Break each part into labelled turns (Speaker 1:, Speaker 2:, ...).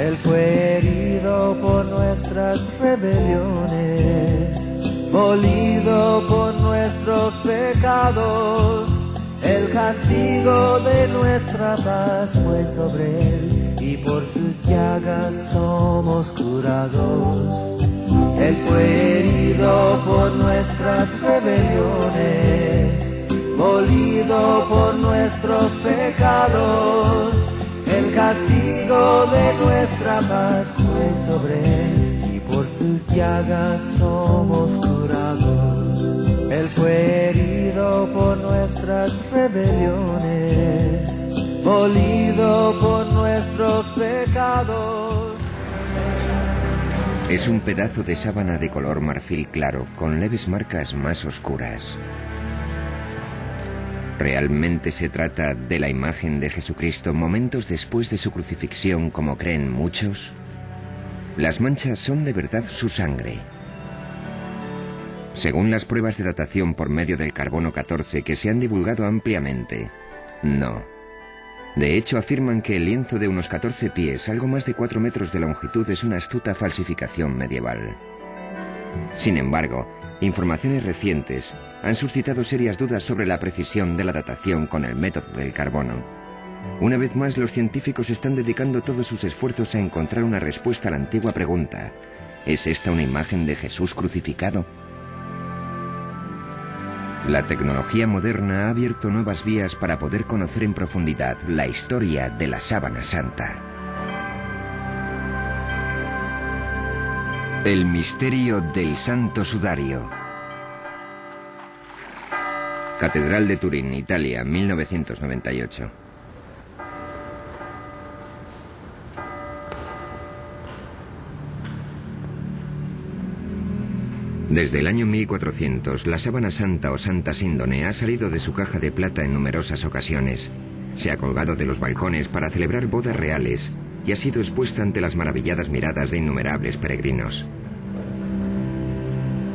Speaker 1: Él fue herido por nuestras rebeliones, molido por nuestros pecados. El castigo de nuestra paz fue sobre él, y por sus llagas somos curados. Él fue herido por nuestras rebeliones, molido por nuestros pecados. El castigo de nuestra paz fue sobre él, y por sus llagas somos curados. Él fue herido por nuestras rebeliones, molido por nuestros pecados.
Speaker 2: Es un pedazo de sábana de color marfil claro, con leves marcas más oscuras. ¿Realmente se trata de la imagen de Jesucristo momentos después de su crucifixión, como creen muchos? Las manchas son de verdad su sangre. Según las pruebas de datación por medio del carbono 14 que se han divulgado ampliamente, no. De hecho, afirman que el lienzo de unos 14 pies, algo más de 4 metros de longitud, es una astuta falsificación medieval. Sin embargo, informaciones recientes han suscitado serias dudas sobre la precisión de la datación con el método del carbono. Una vez más, los científicos están dedicando todos sus esfuerzos a encontrar una respuesta a la antigua pregunta: ¿es esta una imagen de Jesús crucificado? La tecnología moderna ha abierto nuevas vías para poder conocer en profundidad la historia de la Sábana Santa. El misterio del Santo Sudario. Catedral de Turín, Italia, 1998. Desde el año 1400, la sábana santa o santa síndone ha salido de su caja de plata en numerosas ocasiones. Se ha colgado de los balcones para celebrar bodas reales y ha sido expuesta ante las maravilladas miradas de innumerables peregrinos.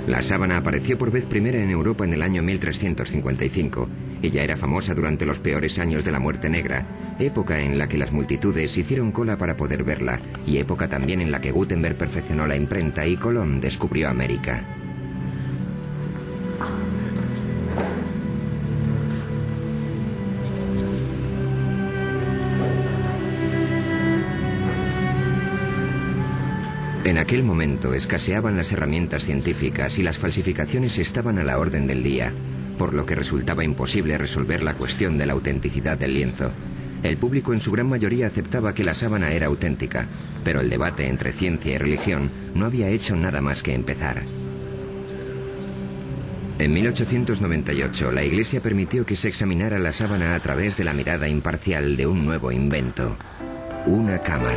Speaker 2: La sábana apareció por vez primera en Europa en el año 1355 y ya era famosa durante los peores años de la Muerte Negra, época en la que las multitudes hicieron cola para poder verla y época también en la que Gutenberg perfeccionó la imprenta y Colón descubrió América. En aquel momento escaseaban las herramientas científicas y las falsificaciones estaban a la orden del día, por lo que resultaba imposible resolver la cuestión de la autenticidad del lienzo. El público en su gran mayoría aceptaba que la sábana era auténtica, pero el debate entre ciencia y religión no había hecho nada más que empezar. En 1898, la Iglesia permitió que se examinara la sábana a través de la mirada imparcial de un nuevo invento: una cámara.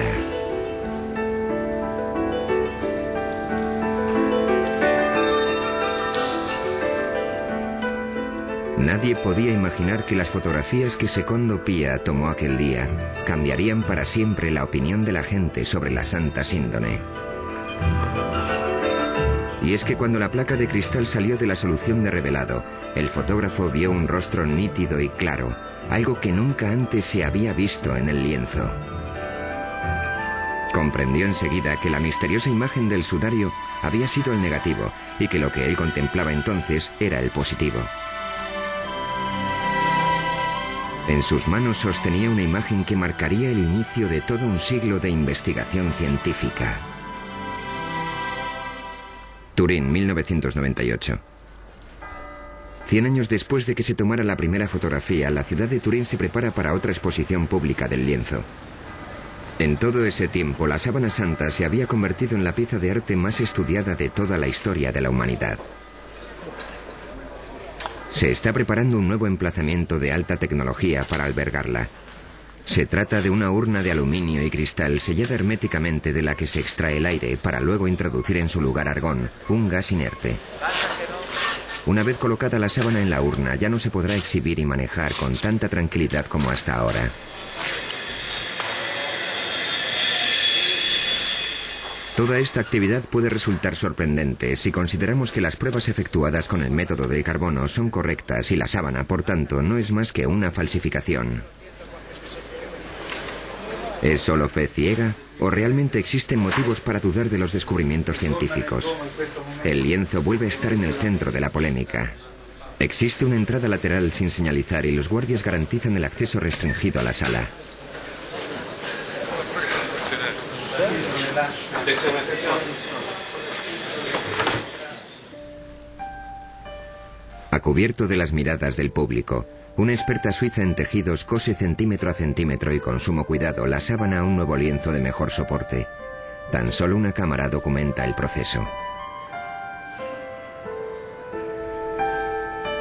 Speaker 2: Nadie podía imaginar que las fotografías que Secondo Pia tomó aquel día cambiarían para siempre la opinión de la gente sobre la Santa Síndone. Y es que cuando la placa de cristal salió de la solución de revelado, el fotógrafo vio un rostro nítido y claro, algo que nunca antes se había visto en el lienzo. Comprendió enseguida que la misteriosa imagen del sudario había sido el negativo y que lo que él contemplaba entonces era el positivo. En sus manos sostenía una imagen que marcaría el inicio de todo un siglo de investigación científica. Turín, 1998. 100 años después de que se tomara la primera fotografía, la ciudad de Turín se prepara para otra exposición pública del lienzo. En todo ese tiempo, la sábana santa se había convertido en la pieza de arte más estudiada de toda la historia de la humanidad. Se está preparando un nuevo emplazamiento de alta tecnología para albergarla. Se trata de una urna de aluminio y cristal sellada herméticamente de la que se extrae el aire para luego introducir en su lugar argón, un gas inerte. Una vez colocada la sábana en la urna, ya no se podrá exhibir y manejar con tanta tranquilidad como hasta ahora. Toda esta actividad puede resultar sorprendente si consideramos que las pruebas efectuadas con el método del carbono son correctas y la sábana, por tanto, no es más que una falsificación. ¿Es solo fe ciega ¿O realmente existen motivos para dudar de los descubrimientos científicos? El lienzo vuelve a estar en el centro de la polémica. Existe una entrada lateral sin señalizar y los guardias garantizan el acceso restringido a la sala. A cubierto de las miradas del público, una experta suiza en tejidos cose centímetro a centímetro y con sumo cuidado la sábana a un nuevo lienzo de mejor soporte. Tan solo una cámara documenta el proceso.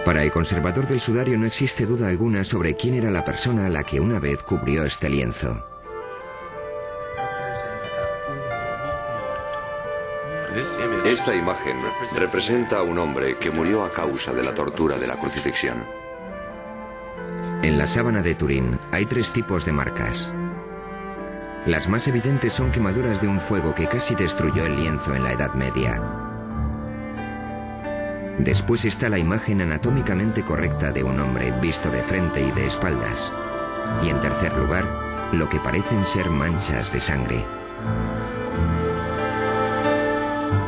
Speaker 2: Para el conservador del sudario no existe duda alguna sobre quién era la persona a la que una vez cubrió este lienzo.
Speaker 3: Esta imagen representa a un hombre que murió a causa de la tortura de la crucifixión.
Speaker 2: En la sábana de Turín hay 3 tipos de marcas. Las más evidentes son quemaduras de un fuego que casi destruyó el lienzo en la Edad Media. Después está la imagen anatómicamente correcta de un hombre visto de frente y de espaldas. Y en tercer lugar, lo que parecen ser manchas de sangre.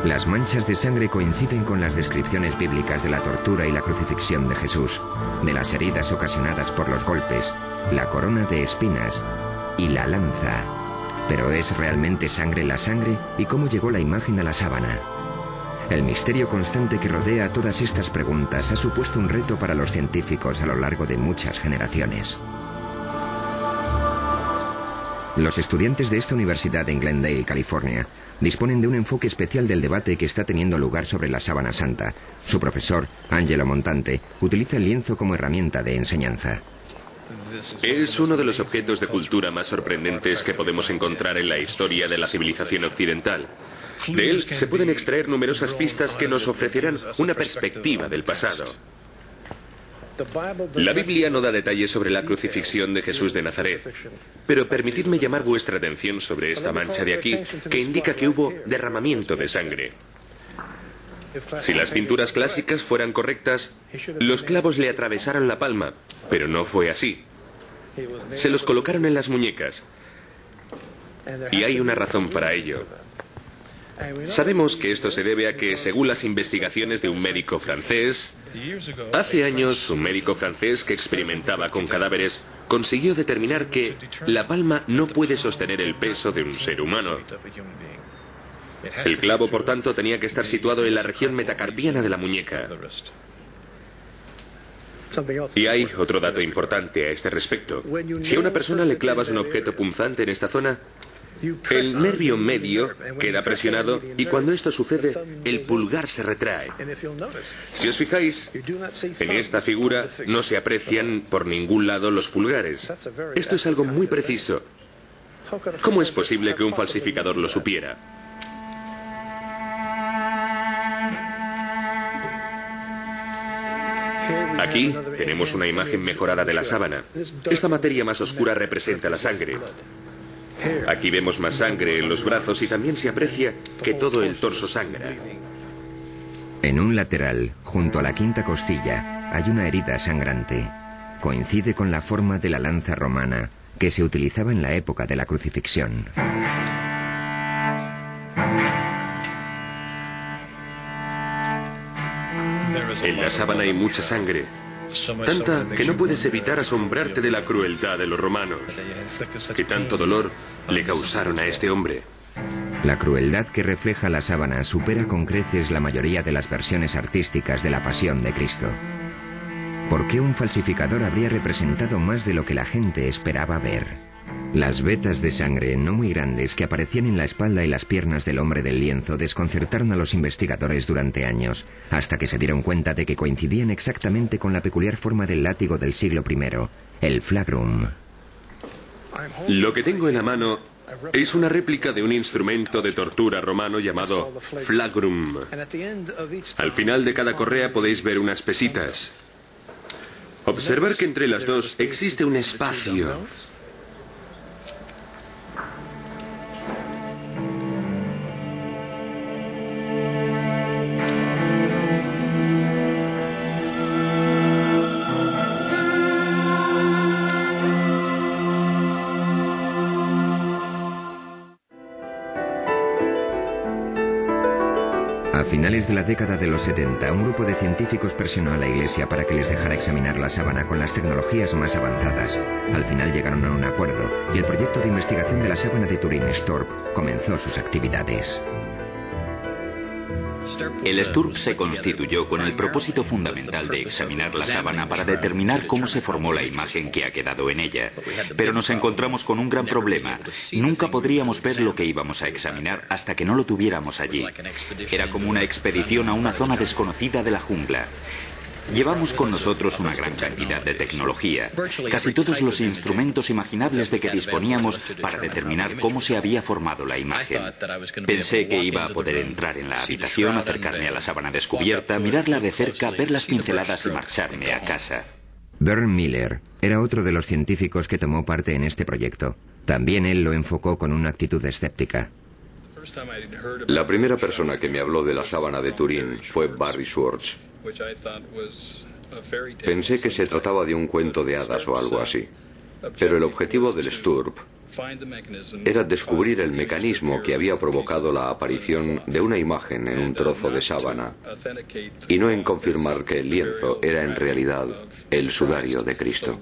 Speaker 2: Las manchas de sangre coinciden con las descripciones bíblicas de la tortura y la crucifixión de Jesús, de las heridas ocasionadas por los golpes, la corona de espinas y la lanza. ¿Pero es realmente sangre la sangre? ¿Y cómo llegó la imagen a la sábana? El misterio constante que rodea a todas estas preguntas ha supuesto un reto para los científicos a lo largo de muchas generaciones. Los estudiantes de esta universidad en Glendale, California, disponen de un enfoque especial del debate que está teniendo lugar sobre la sábana santa. Su profesor, Angelo Montante, utiliza el lienzo como herramienta de enseñanza.
Speaker 4: Es uno de los objetos de cultura más sorprendentes que podemos encontrar en la historia de la civilización occidental. De él se pueden extraer numerosas pistas que nos ofrecerán una perspectiva del pasado. La Biblia no da detalles sobre la crucifixión de Jesús de Nazaret, pero permitidme llamar vuestra atención sobre esta mancha de aquí, que indica que hubo derramamiento de sangre. Si las pinturas clásicas fueran correctas, los clavos le atravesaron la palma, pero no fue así. Se los colocaron en las muñecas, y hay una razón para ello. Sabemos que esto se debe a que, según las investigaciones de un médico francés, hace años un médico francés que experimentaba con cadáveres consiguió determinar que la palma no puede sostener el peso de un ser humano. El clavo, por tanto, tenía que estar situado en la región metacarpiana de la muñeca. Y hay otro dato importante a este respecto. Si a una persona le clavas un objeto punzante en esta zona, el nervio medio queda presionado y cuando esto sucede, el pulgar se retrae. Si os fijáis, en esta figura no se aprecian por ningún lado los pulgares. Esto es algo muy preciso. ¿Cómo es posible que un falsificador lo supiera? Aquí tenemos una imagen mejorada de la sábana. Esta materia más oscura representa la sangre. Aquí vemos más sangre en los brazos y también se aprecia que todo el torso sangra.
Speaker 2: En un lateral, junto a la quinta costilla, hay una herida sangrante. Coincide con la forma de la lanza romana que se utilizaba en la época de la crucifixión.
Speaker 4: En la sábana hay mucha sangre, tanta que no puedes evitar asombrarte de la crueldad de los romanos. ¿Qué tanto dolor le causaron a este hombre?
Speaker 2: La crueldad que refleja la sábana supera con creces la mayoría de las versiones artísticas de la Pasión de Cristo. ¿Por qué un falsificador habría representado más de lo que la gente esperaba ver? Las vetas de sangre no muy grandes que aparecían en la espalda y las piernas del hombre del lienzo desconcertaron a los investigadores durante años, hasta que se dieron cuenta de que coincidían exactamente con la peculiar forma del látigo del siglo I, el flagrum.
Speaker 4: Lo que tengo en la mano es una réplica de un instrumento de tortura romano llamado flagrum. Al final de cada correa podéis ver unas pesitas. Observar que entre las dos existe un espacio.
Speaker 2: A finales de la década de los 70, un grupo de científicos presionó a la Iglesia para que les dejara examinar la sábana con las tecnologías más avanzadas. Al final llegaron a un acuerdo y el proyecto de investigación de la sábana de Turín, STURP, comenzó sus actividades.
Speaker 5: El STURP se constituyó con el propósito fundamental de examinar la sábana para determinar cómo se formó la imagen que ha quedado en ella. Pero nos encontramos con un gran problema. Nunca podríamos ver lo que íbamos a examinar hasta que no lo tuviéramos allí. Era como una expedición a una zona desconocida de la jungla. Llevamos con nosotros una gran cantidad de tecnología, casi todos los instrumentos imaginables de que disponíamos para determinar cómo se había formado la imagen. Pensé que iba a poder entrar en la habitación, acercarme a la sábana descubierta, mirarla de cerca, ver las pinceladas y marcharme a casa.
Speaker 2: Vern Miller era otro de los científicos que tomó parte en este proyecto. También él lo enfocó con una actitud escéptica.
Speaker 3: La primera persona que me habló de la sábana de Turín fue Barry Schwartz. Pensé que se trataba de un cuento de hadas o algo así. Pero el objetivo del STURP era descubrir el mecanismo que había provocado la aparición de una imagen en un trozo de sábana y no en confirmar que el lienzo era en realidad el sudario de Cristo.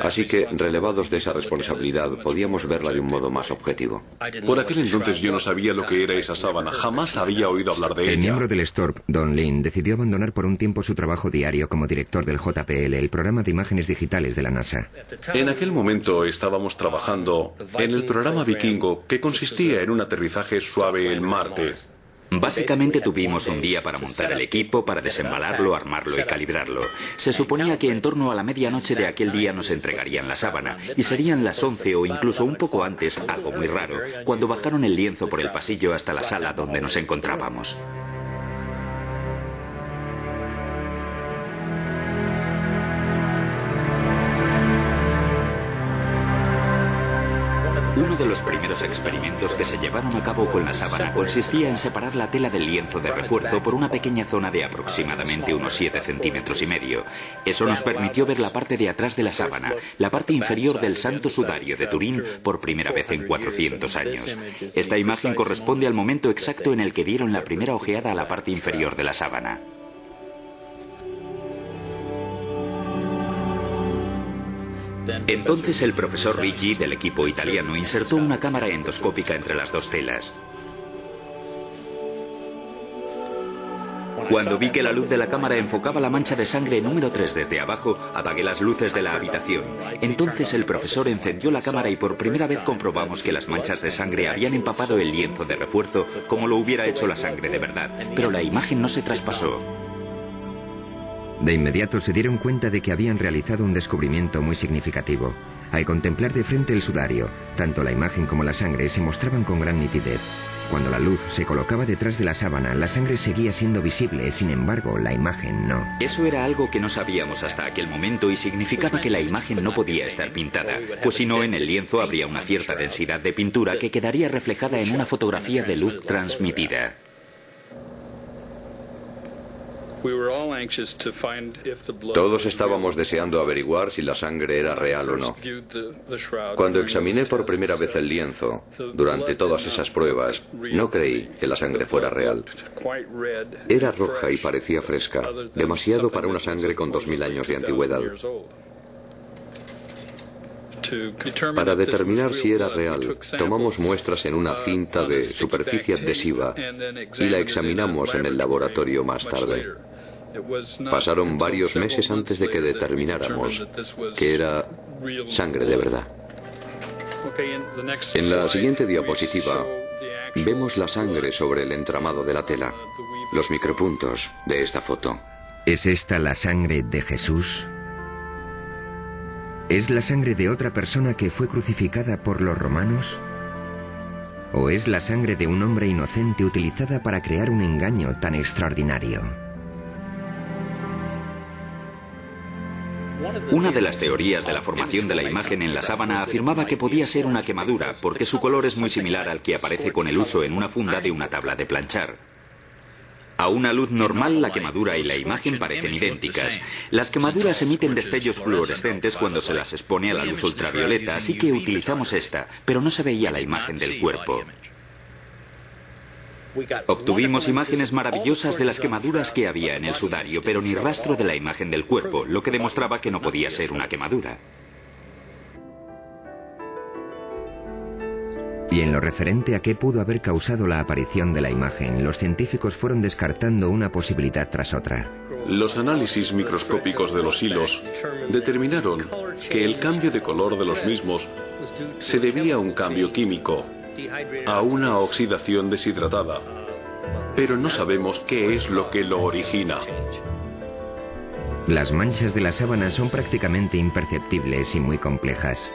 Speaker 3: Así que, relevados de esa responsabilidad, podíamos verla de un modo más objetivo.
Speaker 6: Por aquel entonces yo no sabía lo que era esa sábana, jamás había oído hablar de ella.
Speaker 2: El miembro del STURP, Don Lin, decidió abandonar por un tiempo su trabajo diario como director del JPL, el programa de imágenes digitales de la NASA.
Speaker 6: En aquel momento estábamos trabajando en el programa Vikingo, que consistía en un aterrizaje suave en Marte.
Speaker 5: Básicamente tuvimos un día para montar el equipo, para desembalarlo, armarlo y calibrarlo. Se suponía que en torno a la medianoche de aquel día nos entregarían la sábana, y serían las 11 o incluso un poco antes, algo muy raro, cuando bajaron el lienzo por el pasillo hasta la sala donde nos encontrábamos. Uno de los primeros experimentos que se llevaron a cabo con la sábana consistía en separar la tela del lienzo de refuerzo por una pequeña zona de aproximadamente unos 7,5 centímetros. Eso nos permitió ver la parte de atrás de la sábana, la parte inferior del Santo Sudario de Turín, por primera vez en 400 años. Esta imagen corresponde al momento exacto en el que dieron la primera ojeada a la parte inferior de la sábana. Entonces el profesor Ricci del equipo italiano insertó una cámara endoscópica entre las dos telas. Cuando vi que la luz de la cámara enfocaba la mancha de sangre número 3 desde abajo, apagué las luces de la habitación. Entonces el profesor encendió la cámara y por primera vez comprobamos que las manchas de sangre habían empapado el lienzo de refuerzo como lo hubiera hecho la sangre de verdad, pero la imagen no se traspasó.
Speaker 2: De inmediato se dieron cuenta de que habían realizado un descubrimiento muy significativo. Al contemplar de frente el sudario, tanto la imagen como la sangre se mostraban con gran nitidez. Cuando la luz se colocaba detrás de la sábana, la sangre seguía siendo visible, sin embargo, la imagen no.
Speaker 5: Eso era algo que no sabíamos hasta aquel momento y significaba que la imagen no podía estar pintada, pues si no, en el lienzo habría una cierta densidad de pintura que quedaría reflejada en una fotografía de luz transmitida.
Speaker 3: Todos estábamos deseando averiguar si la sangre era real o no. Cuando examiné por primera vez el lienzo, durante todas esas pruebas, no creí que la sangre fuera real. Era roja y parecía fresca, demasiado para una sangre con 2000 años de antigüedad. Para determinar si era real, tomamos muestras en una cinta de superficie adhesiva y la examinamos en el laboratorio más tarde. Pasaron varios meses antes de que determináramos que era sangre de verdad. En la siguiente diapositiva vemos la sangre sobre el entramado de la tela, los micropuntos de esta foto.
Speaker 2: ¿Es esta la sangre de Jesús? ¿Es la sangre de otra persona que fue crucificada por los romanos? ¿O es la sangre de un hombre inocente utilizada para crear un engaño tan extraordinario?
Speaker 5: Una de las teorías de la formación de la imagen en la sábana afirmaba que podía ser una quemadura, porque su color es muy similar al que aparece con el uso en una funda de una tabla de planchar. A una luz normal, la quemadura y la imagen parecen idénticas. Las quemaduras emiten destellos fluorescentes cuando se las expone a la luz ultravioleta, así que utilizamos esta, pero no se veía la imagen del cuerpo. Obtuvimos imágenes maravillosas de las quemaduras que había en el sudario, pero ni rastro de la imagen del cuerpo, lo que demostraba que no podía ser una quemadura.
Speaker 2: Y en lo referente a qué pudo haber causado la aparición de la imagen, los científicos fueron descartando una posibilidad tras otra.
Speaker 6: Los análisis microscópicos de los hilos determinaron que el cambio de color de los mismos se debía a un cambio químico, a una oxidación deshidratada, pero no sabemos qué es lo que lo origina.
Speaker 2: Las manchas de la sábana son prácticamente imperceptibles y muy complejas.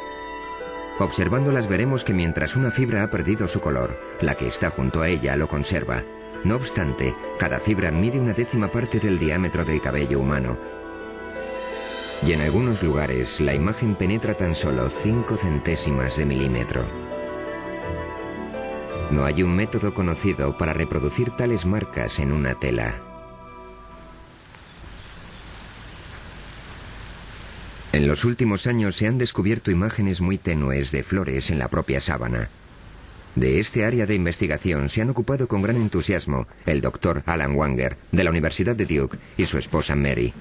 Speaker 2: Observándolas veremos que mientras una fibra ha perdido su color, la que está junto a ella lo conserva. No obstante, cada fibra mide una décima parte del diámetro del cabello humano. Y en algunos lugares, la imagen penetra tan solo 5 centésimas de milímetro. No hay un método conocido para reproducir tales marcas en una tela. En los últimos años se han descubierto imágenes muy tenues de flores en la propia sábana. De este área de investigación se han ocupado con gran entusiasmo el doctor Alan Wanger, de la Universidad de Duke, y su esposa Mary.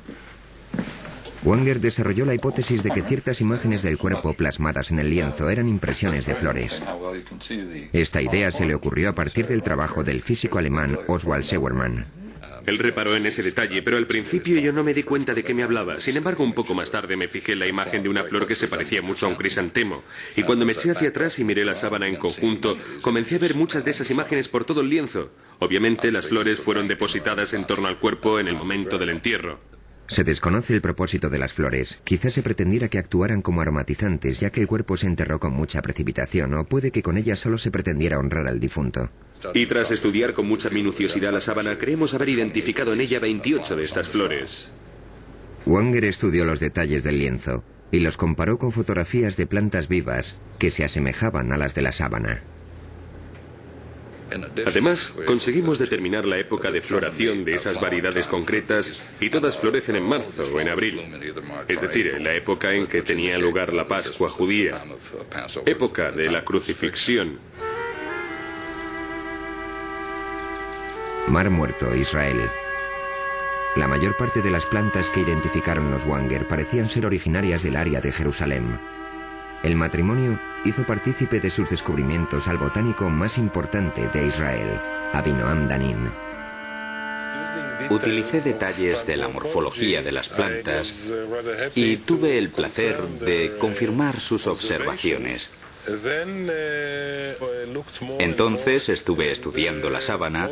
Speaker 2: Wanger desarrolló la hipótesis de que ciertas imágenes del cuerpo plasmadas en el lienzo eran impresiones de flores. Esta idea se le ocurrió a partir del trabajo del físico alemán Oswald Sauermann.
Speaker 4: Él reparó en ese detalle, pero al principio yo no me di cuenta de qué me hablaba. Sin embargo, un poco más tarde me fijé en la imagen de una flor que se parecía mucho a un crisantemo. Y cuando me eché hacia atrás y miré la sábana en conjunto, comencé a ver muchas de esas imágenes por todo el lienzo. Obviamente, las flores fueron depositadas en torno al cuerpo en el momento del entierro.
Speaker 2: Se desconoce el propósito de las flores. Quizás se pretendiera que actuaran como aromatizantes, ya que el cuerpo se enterró con mucha precipitación, o puede que con ellas solo se pretendiera honrar al difunto.
Speaker 4: Y tras estudiar con mucha minuciosidad la sábana, creemos haber identificado en ella 28 de estas flores.
Speaker 2: Wanger estudió los detalles del lienzo y los comparó con fotografías de plantas vivas que se asemejaban a las de la sábana.
Speaker 4: Además, conseguimos determinar la época de floración de esas variedades concretas y todas florecen en marzo o en abril. Es decir, en la época en que tenía lugar la Pascua judía, época de la crucifixión.
Speaker 2: Mar Muerto, Israel. La mayor parte de las plantas que identificaron los Wanger parecían ser originarias del área de Jerusalén. El matrimonio hizo partícipe de sus descubrimientos al botánico más importante de Israel, Avinoam Danin.
Speaker 5: Utilicé detalles de la morfología de las plantas y tuve el placer de confirmar sus observaciones. Entonces estuve estudiando la sábana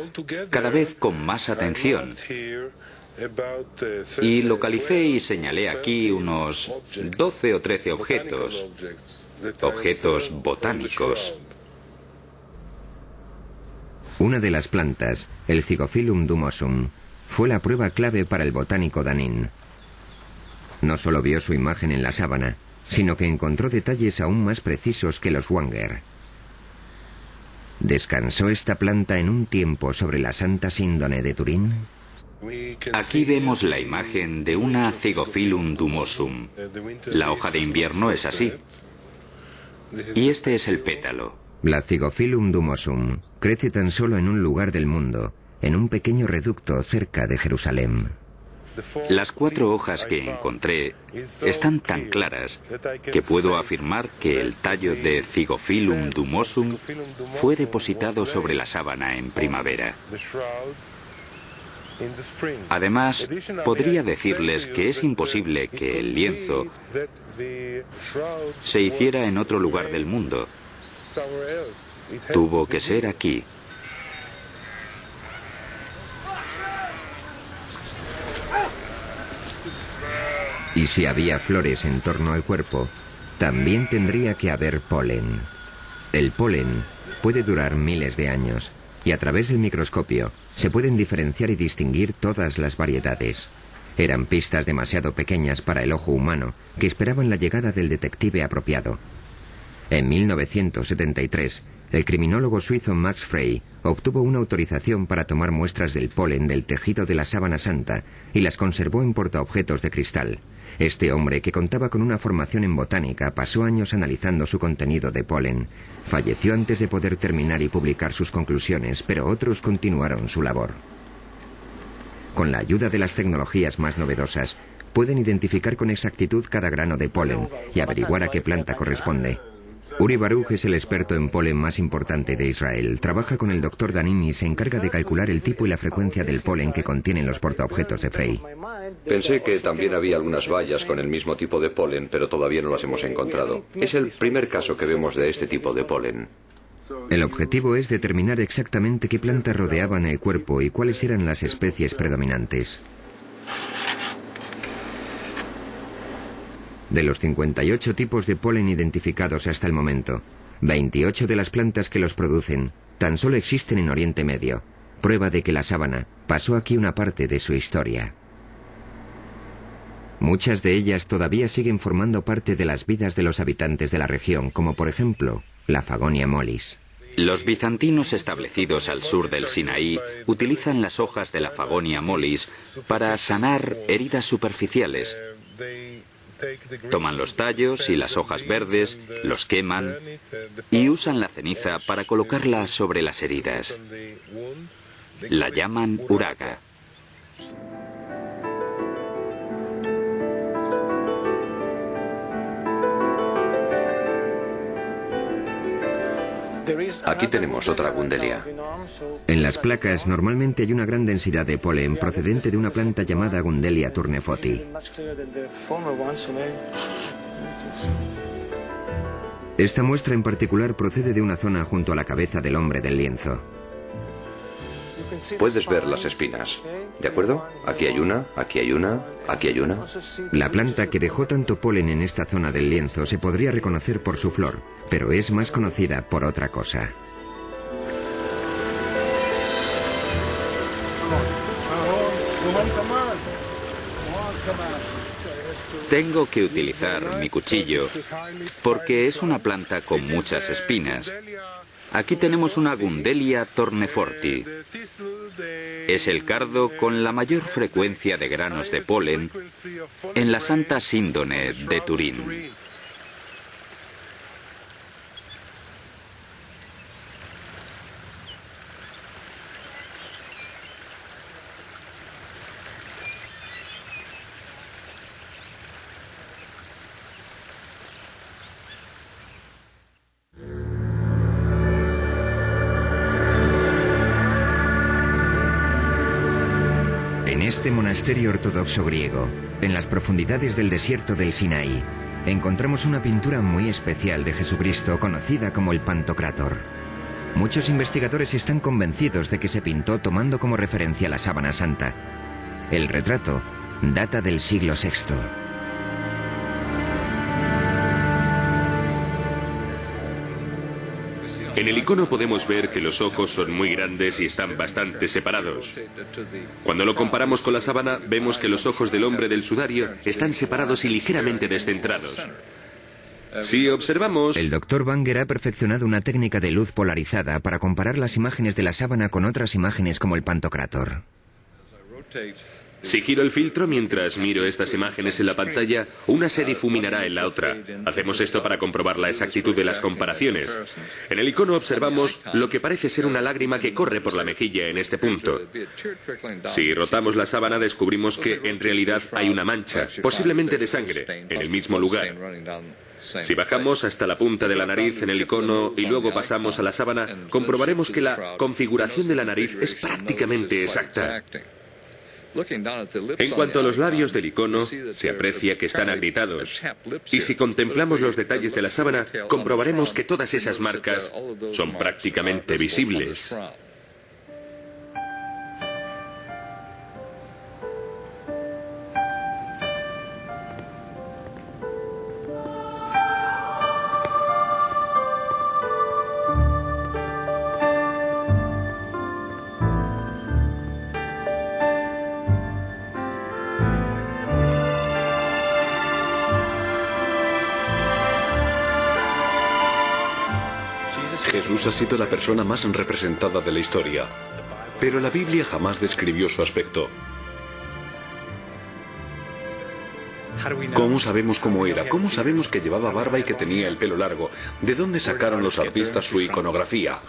Speaker 5: cada vez con más atención y localicé y señalé aquí unos 12 o 13 objetos botánicos.
Speaker 2: Una de las plantas, el Zygophyllum dumosum, fue la prueba clave para el botánico Danin. No solo vio su imagen en la sábana, sino que encontró detalles aún más precisos que los Wanger. ¿Descansó esta planta en un tiempo sobre la Santa Síndone de Turín?
Speaker 5: Aquí vemos la imagen de una Zygophyllum dumosum. La hoja de invierno es así. Y este es el pétalo.
Speaker 2: La Zygophyllum dumosum crece tan solo en un lugar del mundo, en un pequeño reducto cerca de Jerusalén.
Speaker 5: Las 4 hojas que encontré están tan claras que puedo afirmar que el tallo de Zygophyllum dumosum fue depositado sobre la sábana en primavera. Además, podría decirles que es imposible que el lienzo se hiciera en otro lugar del mundo. Tuvo que ser aquí.
Speaker 2: Y si había flores en torno al cuerpo, también tendría que haber polen. El polen puede durar miles de años, y a través del microscopio se pueden diferenciar y distinguir todas las variedades. Eran pistas demasiado pequeñas para el ojo humano, que esperaban la llegada del detective apropiado. En 1973, el criminólogo suizo Max Frey obtuvo una autorización para tomar muestras del polen del tejido de la sábana santa y las conservó en portaobjetos de cristal. Este hombre, que contaba con una formación en botánica, pasó años analizando su contenido de polen. Falleció antes de poder terminar y publicar sus conclusiones, pero otros continuaron su labor. Con la ayuda de las tecnologías más novedosas, pueden identificar con exactitud cada grano de polen y averiguar a qué planta corresponde. Uri Baruch es el experto en polen más importante de Israel. Trabaja con el Dr. Danim y se encarga de calcular el tipo y la frecuencia del polen que contienen los portaobjetos de Frey.
Speaker 3: Pensé que también había algunas bayas con el mismo tipo de polen, pero todavía no las hemos encontrado. Es el primer caso que vemos de este tipo de polen.
Speaker 2: El objetivo es determinar exactamente qué plantas rodeaban el cuerpo y cuáles eran las especies predominantes. De los 58 tipos de polen identificados hasta el momento, 28 de las plantas que los producen tan solo existen en Oriente Medio, prueba de que la sábana pasó aquí una parte de su historia. Muchas de ellas todavía siguen formando parte de las vidas de los habitantes de la región, como por ejemplo la Fagonia mollis.
Speaker 5: Los bizantinos establecidos al sur del Sinaí utilizan las hojas de la Fagonia mollis para sanar heridas superficiales. Toman los tallos y las hojas verdes, los queman y usan la ceniza para colocarla sobre las heridas. La llaman uraga.
Speaker 3: Aquí tenemos otra gundelia.
Speaker 2: En las placas normalmente hay una gran densidad de polen procedente de una planta llamada Gundelia turnefoti. Esta muestra en particular procede de una zona junto a la cabeza del hombre del lienzo.
Speaker 3: Puedes ver las espinas, ¿de acuerdo? Aquí hay una, aquí hay una, aquí hay una.
Speaker 2: La planta que dejó tanto polen en esta zona del lienzo se podría reconocer por su flor, pero es más conocida por otra cosa.
Speaker 5: Tengo que utilizar mi cuchillo porque es una planta con muchas espinas. Aquí tenemos una Gundelia torneforti. Es el cardo con la mayor frecuencia de granos de polen en la Santa Síndone de Turín.
Speaker 2: En este monasterio ortodoxo griego, en las profundidades del desierto del Sinaí, encontramos una pintura muy especial de Jesucristo conocida como el Pantocrátor. Muchos investigadores están convencidos de que se pintó tomando como referencia la sábana santa. El retrato data del siglo VI.
Speaker 4: En el icono podemos ver que los ojos son muy grandes y están bastante separados. Cuando lo comparamos con la sábana, vemos que los ojos del hombre del sudario están separados y ligeramente descentrados. Si observamos...
Speaker 2: El Dr. Banger ha perfeccionado una técnica de luz polarizada para comparar las imágenes de la sábana con otras imágenes como el Pantocrátor.
Speaker 4: Si giro el filtro mientras miro estas imágenes en la pantalla, una se difuminará en la otra. Hacemos esto para comprobar la exactitud de las comparaciones. En el icono observamos lo que parece ser una lágrima que corre por la mejilla en este punto. Si rotamos la sábana descubrimos que en realidad hay una mancha, posiblemente de sangre, en el mismo lugar. Si bajamos hasta la punta de la nariz en el icono y luego pasamos a la sábana, comprobaremos que la configuración de la nariz es prácticamente exacta. En cuanto a los labios del icono, se aprecia que están agrietados. Y si contemplamos los detalles de la sábana, comprobaremos que todas esas marcas son prácticamente visibles.
Speaker 6: Jesús ha sido la persona más representada de la historia, pero la Biblia jamás describió su aspecto. ¿Cómo sabemos cómo era? ¿Cómo sabemos que llevaba barba y que tenía el pelo largo? ¿De dónde sacaron los artistas su iconografía?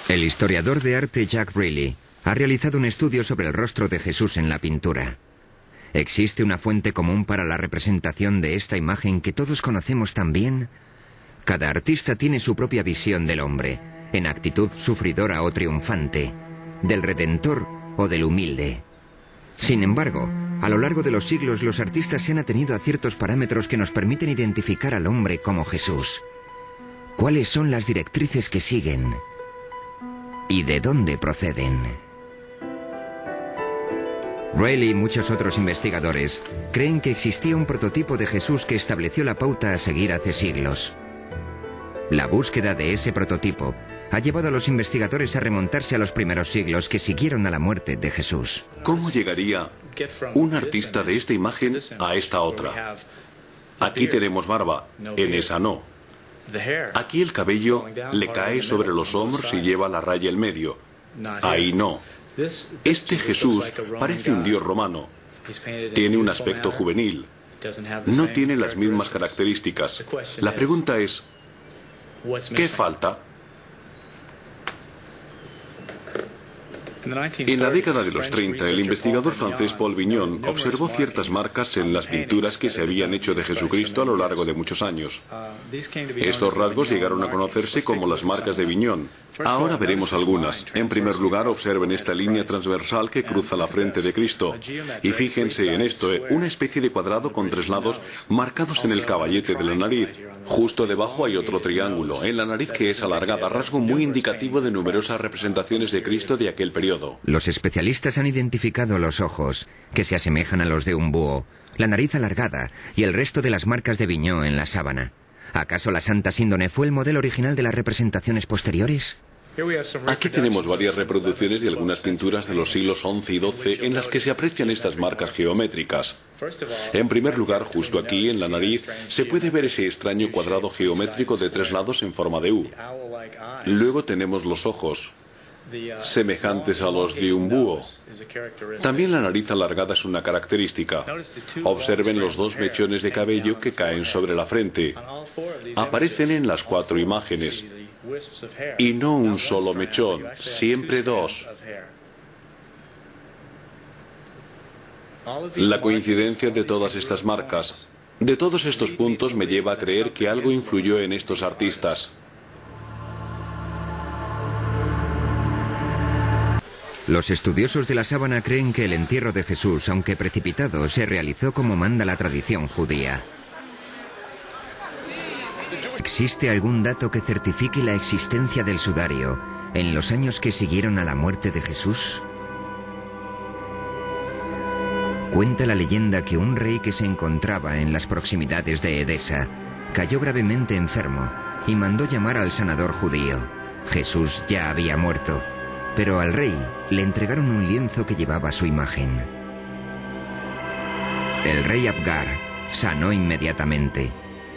Speaker 2: El historiador de arte Jack Riley ha realizado un estudio sobre el rostro de Jesús en la pintura. ¿Existe una fuente común para la representación de esta imagen que todos conocemos tan bien? Cada artista tiene su propia visión del hombre, en actitud sufridora o triunfante, del redentor o del humilde. Sin embargo, a lo largo de los siglos los artistas se han atenido a ciertos parámetros que nos permiten identificar al hombre como Jesús. ¿Cuáles son las directrices que siguen? ¿Y de dónde proceden? Rayleigh y muchos otros investigadores creen que existía un prototipo de Jesús que estableció la pauta a seguir hace siglos. La búsqueda de ese prototipo ha llevado a los investigadores a remontarse a los primeros siglos que siguieron a la muerte de Jesús.
Speaker 6: ¿Cómo llegaría un artista de esta imagen a esta otra? Aquí tenemos barba, en esa no. Aquí el cabello le cae sobre los hombros y lleva la raya en medio. Ahí no. Este Jesús parece un dios romano. Tiene un aspecto juvenil. No tiene las mismas características. La pregunta es, ¿qué falta? En la década de los 30, el investigador francés Paul Vignon observó ciertas marcas en las pinturas que se habían hecho de Jesucristo a lo largo de muchos años. Estos rasgos llegaron a conocerse como las marcas de Vignon. Ahora veremos algunas. En primer lugar, observen esta línea transversal que cruza la frente de Cristo. Y fíjense en esto, una especie de cuadrado con 3 lados marcados en el caballete de la nariz. Justo debajo hay otro triángulo, en la nariz que es alargada, rasgo muy indicativo de numerosas representaciones de Cristo de aquel periodo.
Speaker 2: Los especialistas han identificado los ojos, que se asemejan a los de un búho, la nariz alargada y el resto de las marcas de Vignon en la sábana. ¿Acaso la Santa Síndone fue el modelo original de las representaciones posteriores?
Speaker 6: Aquí tenemos varias reproducciones de algunas pinturas de los siglos XI y XII en las que se aprecian estas marcas geométricas. En primer lugar, justo aquí, en la nariz, se puede ver ese extraño cuadrado geométrico de 3 lados en forma de U. Luego tenemos los ojos, semejantes a los de un búho. También la nariz alargada es una característica. Observen los 2 mechones de cabello que caen sobre la frente. Aparecen en las 4 imágenes. Y no un solo mechón, siempre 2. La coincidencia de todas estas marcas, de todos estos puntos, me lleva a creer que algo influyó en estos artistas.
Speaker 2: Los estudiosos de la sábana creen que el entierro de Jesús, aunque precipitado, se realizó como manda la tradición judía. ¿Existe algún dato que certifique la existencia del sudario en los años que siguieron a la muerte de Jesús? Cuenta la leyenda que un rey que se encontraba en las proximidades de Edesa cayó gravemente enfermo y mandó llamar al sanador judío. Jesús ya había muerto, pero al rey le entregaron un lienzo que llevaba su imagen. El rey Abgar sanó inmediatamente,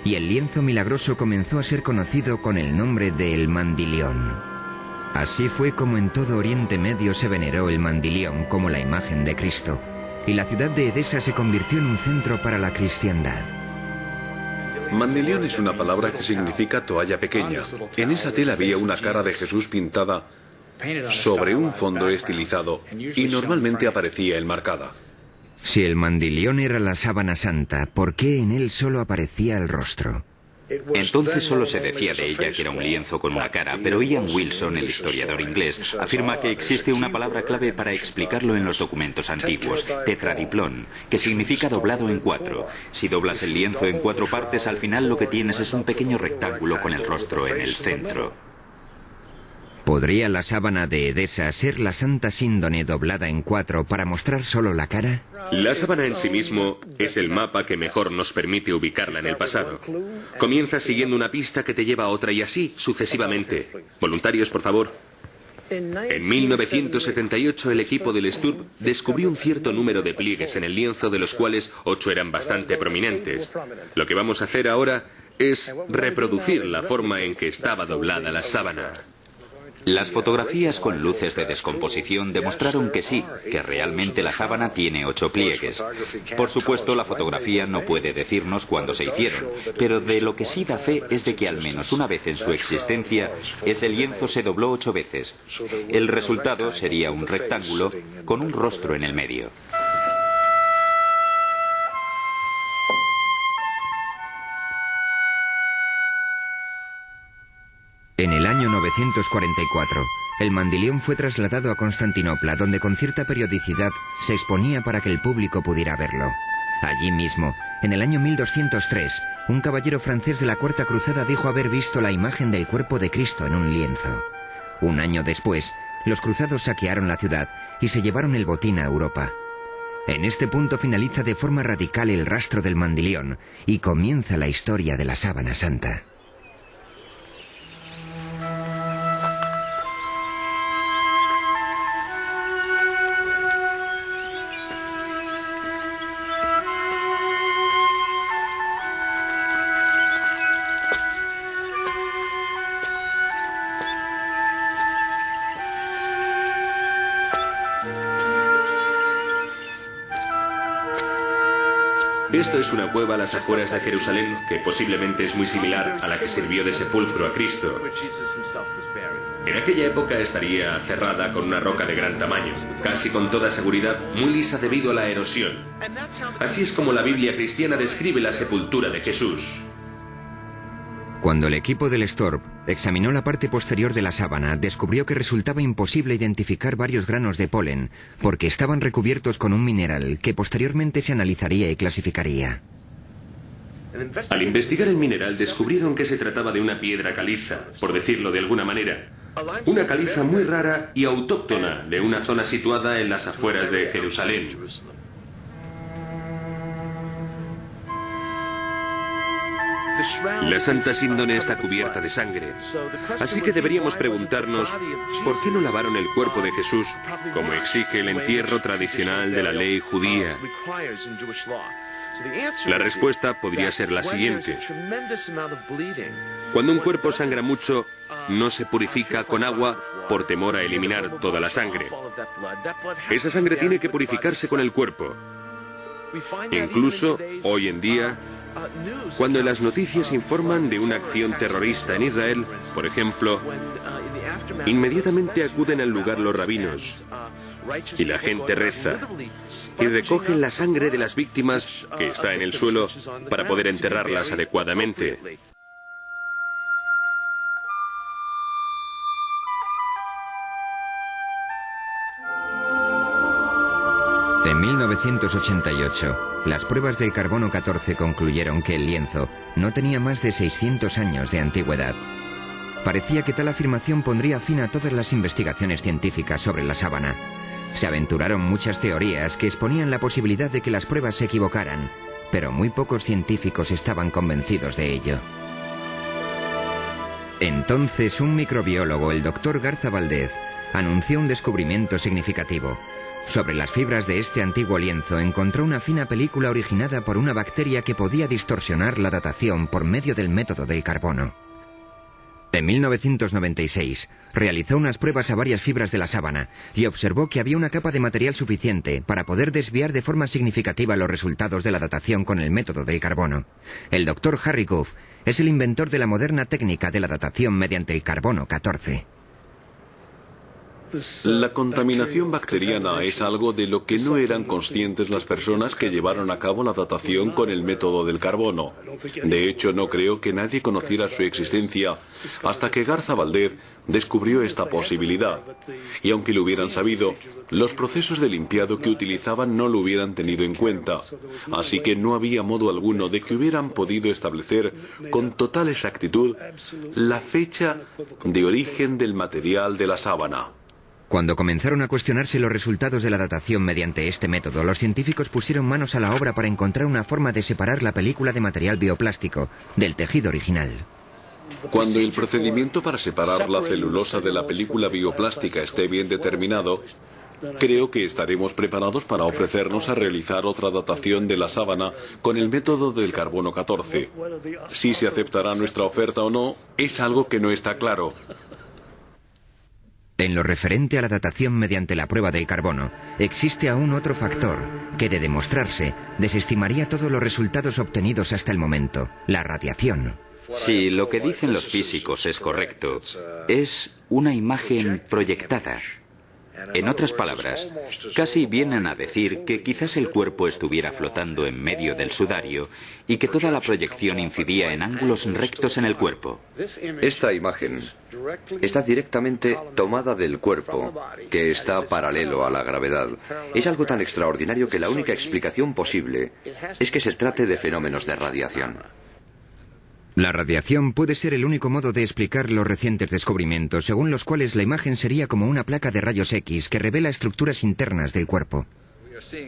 Speaker 2: y el lienzo milagroso comenzó a ser conocido con el nombre de El Mandilión. Así fue como en todo Oriente Medio se veneró el mandilión como la imagen de Cristo, y la ciudad de Edesa se convirtió en un centro para la cristiandad.
Speaker 6: Mandilión es una palabra que significa toalla pequeña. En esa tela había una cara de Jesús pintada sobre un fondo estilizado y normalmente aparecía enmarcada.
Speaker 2: Si el mandilión era la sábana santa, ¿por qué en él solo aparecía el rostro?
Speaker 5: Entonces solo se decía de ella que era un lienzo con una cara, pero Ian Wilson, el historiador inglés, afirma que existe una palabra clave para explicarlo en los documentos antiguos, tetradiplón, que significa doblado en 4. Si doblas el lienzo en 4 partes, al final lo que tienes es un pequeño rectángulo con el rostro en el centro.
Speaker 2: ¿Podría la sábana de Edesa ser la Santa Síndone doblada en 4 para mostrar solo la cara?
Speaker 4: La sábana en sí mismo es el mapa que mejor nos permite ubicarla en el pasado. Comienzas siguiendo una pista que te lleva a otra y así sucesivamente. Voluntarios, por favor. En 1978 el equipo del STURP descubrió un cierto número de pliegues en el lienzo, de los cuales 8 eran bastante prominentes. Lo que vamos a hacer ahora es reproducir la forma en que estaba doblada la sábana.
Speaker 5: Las fotografías con luces de descomposición demostraron que sí, que realmente la sábana tiene 8 pliegues. Por supuesto, la fotografía no puede decirnos cuándo se hicieron, pero de lo que sí da fe es de que al menos una vez en su existencia, ese lienzo se dobló 8 veces. El resultado sería un rectángulo con un rostro en el medio.
Speaker 2: En el año 944, el Mandilión fue trasladado a Constantinopla, donde con cierta periodicidad se exponía para que el público pudiera verlo. Allí mismo, en el año 1203, un caballero francés de la Cuarta Cruzada dijo haber visto la imagen del cuerpo de Cristo en un lienzo. Un año después, los cruzados saquearon la ciudad y se llevaron el botín a Europa. En este punto finaliza de forma radical el rastro del Mandilión y comienza la historia de la Sábana Santa.
Speaker 4: Esto es una cueva a las afueras de Jerusalén que posiblemente es muy similar a la que sirvió de sepulcro a Cristo. En aquella época estaría cerrada con una roca de gran tamaño, casi con toda seguridad muy lisa debido a la erosión. Así es como la Biblia cristiana describe la sepultura de Jesús.
Speaker 2: Cuando el equipo del Storp examinó la parte posterior de la sábana, descubrió que resultaba imposible identificar varios granos de polen, porque estaban recubiertos con un mineral que posteriormente se analizaría y clasificaría.
Speaker 4: Al investigar el mineral descubrieron que se trataba de una piedra caliza, por decirlo de alguna manera. Una caliza muy rara y autóctona de una zona situada en las afueras de Jerusalén. La Santa Síndone está cubierta de sangre, así que deberíamos preguntarnos ¿por qué no lavaron el cuerpo de Jesús como exige el entierro tradicional de la ley judía? La respuesta podría ser la siguiente. Cuando un cuerpo sangra mucho, no se purifica con agua por temor a eliminar toda la sangre. Esa sangre tiene que purificarse con el cuerpo. Incluso hoy en día, cuando en las noticias informan de una acción terrorista en Israel, por ejemplo, inmediatamente acuden al lugar los rabinos y la gente reza y recogen la sangre de las víctimas que está en el suelo para poder enterrarlas adecuadamente.
Speaker 2: En 1988, las pruebas del carbono 14 concluyeron que el lienzo no tenía más de 600 años de antigüedad. Parecía que tal afirmación pondría fin a todas las investigaciones científicas sobre la sábana. Se aventuraron muchas teorías que exponían la posibilidad de que las pruebas se equivocaran, pero muy pocos científicos estaban convencidos de ello. Entonces, un microbiólogo, el Dr. Garza Valdez, anunció un descubrimiento significativo. Sobre las fibras de este antiguo lienzo encontró una fina película originada por una bacteria que podía distorsionar la datación por medio del método del carbono. En 1996, realizó unas pruebas a varias fibras de la sábana y observó que había una capa de material suficiente para poder desviar de forma significativa los resultados de la datación con el método del carbono. El Dr. Harry Goff es el inventor de la moderna técnica de la datación mediante el carbono 14.
Speaker 6: La contaminación bacteriana es algo de lo que no eran conscientes las personas que llevaron a cabo la datación con el método del carbono. De hecho, no creo que nadie conociera su existencia hasta que Garza Valdez descubrió esta posibilidad. Y aunque lo hubieran sabido, los procesos de limpiado que utilizaban no lo hubieran tenido en cuenta. Así que no había modo alguno de que hubieran podido establecer con total exactitud la fecha de origen del material de la sábana.
Speaker 2: Cuando comenzaron a cuestionarse los resultados de la datación mediante este método, los científicos pusieron manos a la obra para encontrar una forma de separar la película de material bioplástico del tejido original.
Speaker 6: Cuando el procedimiento para separar la celulosa de la película bioplástica esté bien determinado, Creo que estaremos preparados para ofrecernos a realizar otra datación de la sábana con el método del carbono 14. Si se aceptará nuestra oferta o no, es algo que no está claro.
Speaker 2: En lo referente a la datación mediante la prueba del carbono, existe aún otro factor que, de demostrarse, desestimaría todos los resultados obtenidos hasta el momento: la radiación.
Speaker 5: Si lo que dicen los físicos es correcto, es una imagen proyectada. En otras palabras, casi vienen a decir que quizás el cuerpo estuviera flotando en medio del sudario y que toda la proyección incidía en ángulos rectos en el cuerpo.
Speaker 3: Esta imagen está directamente tomada del cuerpo, que está paralelo a la gravedad. Es algo tan extraordinario que la única explicación posible es que se trate de fenómenos de radiación.
Speaker 2: La radiación puede ser el único modo de explicar los recientes descubrimientos, según los cuales la imagen sería como una placa de rayos X que revela estructuras internas del cuerpo.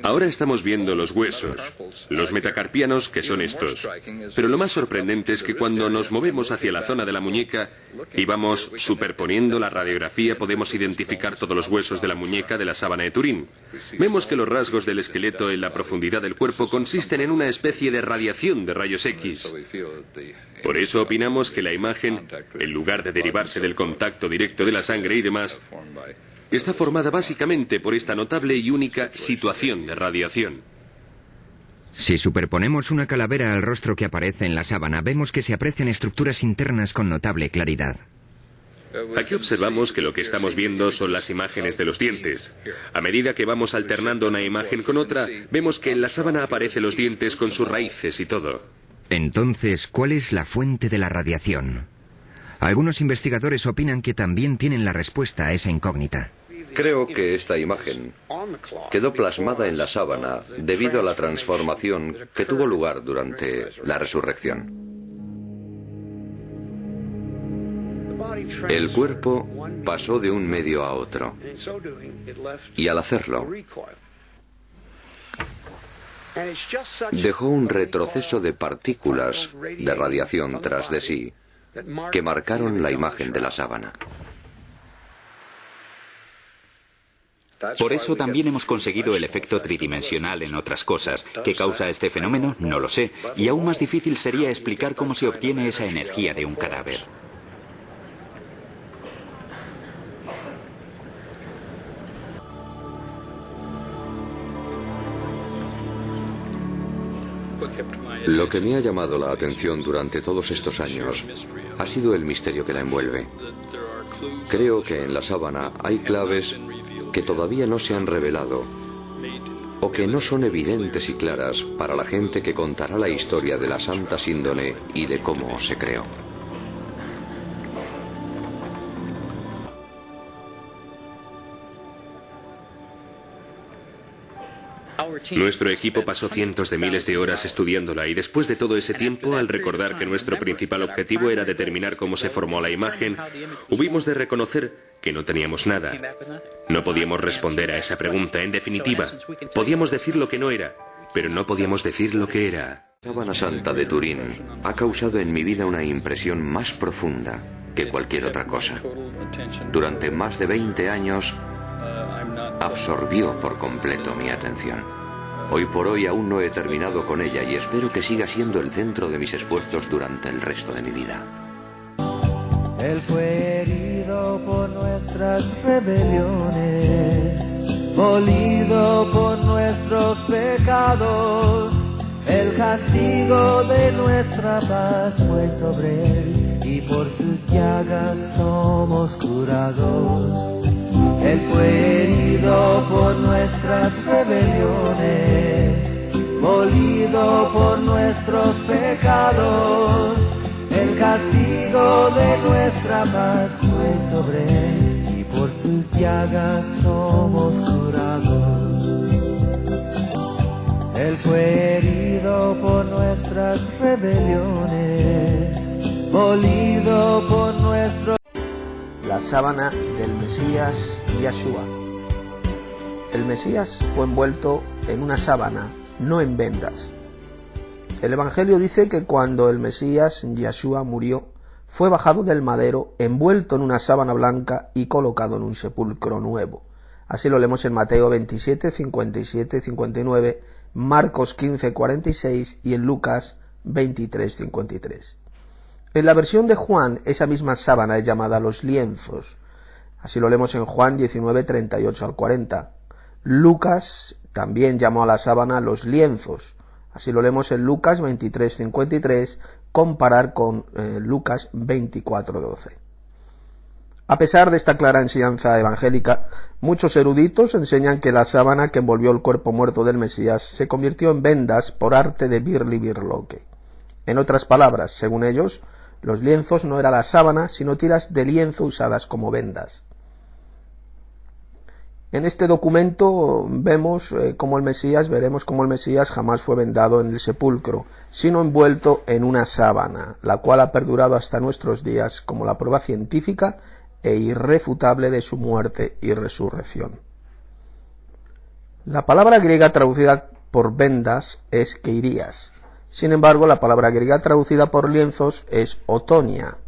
Speaker 4: Ahora estamos viendo los huesos, los metacarpianos, que son estos. Pero lo más sorprendente es que cuando nos movemos hacia la zona de la muñeca y vamos superponiendo la radiografía, podemos identificar todos los huesos de la muñeca de la sábana de Turín. Vemos que los rasgos del esqueleto en la profundidad del cuerpo consisten en una especie de radiación de rayos X. Por eso opinamos que la imagen, en lugar de derivarse del contacto directo de la sangre y demás, está formada básicamente por esta notable y única situación de radiación.
Speaker 2: Si superponemos una calavera al rostro que aparece en la sábana, vemos que se aprecian estructuras internas con notable claridad.
Speaker 4: Aquí observamos que lo que estamos viendo son las imágenes de los dientes. A medida que vamos alternando una imagen con otra, vemos que en la sábana aparecen los dientes con sus raíces y todo.
Speaker 2: Entonces, ¿cuál es la fuente de la radiación? Algunos investigadores opinan que también tienen la respuesta a esa incógnita.
Speaker 3: Creo que esta imagen quedó plasmada en la sábana debido a la transformación que tuvo lugar durante la resurrección. El cuerpo pasó de un medio a otro, y al hacerlo, dejó un retroceso de partículas de radiación tras de sí que marcaron la imagen de la sábana.
Speaker 5: Por eso también hemos conseguido el efecto tridimensional en otras cosas. ¿Qué causa este fenómeno? No lo sé. Y aún más difícil sería explicar cómo se obtiene esa energía de un cadáver.
Speaker 3: Lo que me ha llamado la atención durante todos estos años ha sido el misterio que la envuelve. Creo que en la sábana hay claves que todavía no se han revelado o que no son evidentes y claras para la gente que contará la historia de la Santa Síndone y de cómo se creó.
Speaker 4: Nuestro equipo pasó cientos de miles de horas estudiándola y después de todo ese tiempo, al recordar que nuestro principal objetivo era determinar cómo se formó la imagen, hubimos de reconocer que no teníamos nada. No podíamos responder a esa pregunta. En definitiva, podíamos decir lo que no era, pero no podíamos decir lo que era.
Speaker 3: La sábana santa de Turín ha causado en mi vida una impresión más profunda que cualquier otra cosa. Durante más de 20 años, absorbió por completo mi atención. Hoy por hoy aún no he terminado con ella y espero que siga siendo el centro de mis esfuerzos durante el resto de mi vida.
Speaker 1: Él fue herido por nuestras rebeliones, molido por nuestros pecados. El castigo de nuestra paz fue sobre él y por sus llagas somos curados. Él fue herido por nuestras rebeliones, molido por nuestros pecados. El castigo de nuestra paz fue sobre él y por sus llagas somos curados. Él fue herido por nuestras rebeliones, molido por nuestros...
Speaker 7: La sábana del Mesías Yahshua. El Mesías fue envuelto en una sábana, no en vendas. El Evangelio dice que cuando el Mesías Yahshua murió, fue bajado del madero, envuelto en una sábana blanca y colocado en un sepulcro nuevo. Así lo leemos en Mateo 27, 57, 59, Marcos 15, 46 y en Lucas 23, 53. En la versión de Juan, esa misma sábana es llamada los lienzos. Así lo leemos en Juan 19, 38 al 40. Lucas también llamó a la sábana los lienzos. Así lo leemos en Lucas 23, 53, comparar con Lucas 24, 12. A pesar de esta clara enseñanza evangélica, muchos eruditos enseñan que la sábana que envolvió el cuerpo muerto del Mesías se convirtió en vendas por arte de Birli Birloque. En otras palabras, según ellos, los lienzos no era la sábana, sino tiras de lienzo usadas como vendas. En este documento veremos cómo el Mesías jamás fue vendado en el sepulcro, sino envuelto en una sábana, la cual ha perdurado hasta nuestros días como la prueba científica e irrefutable de su muerte y resurrección. La palabra griega traducida por vendas es keirías. Sin embargo, la palabra griega traducida por lienzos es otonia.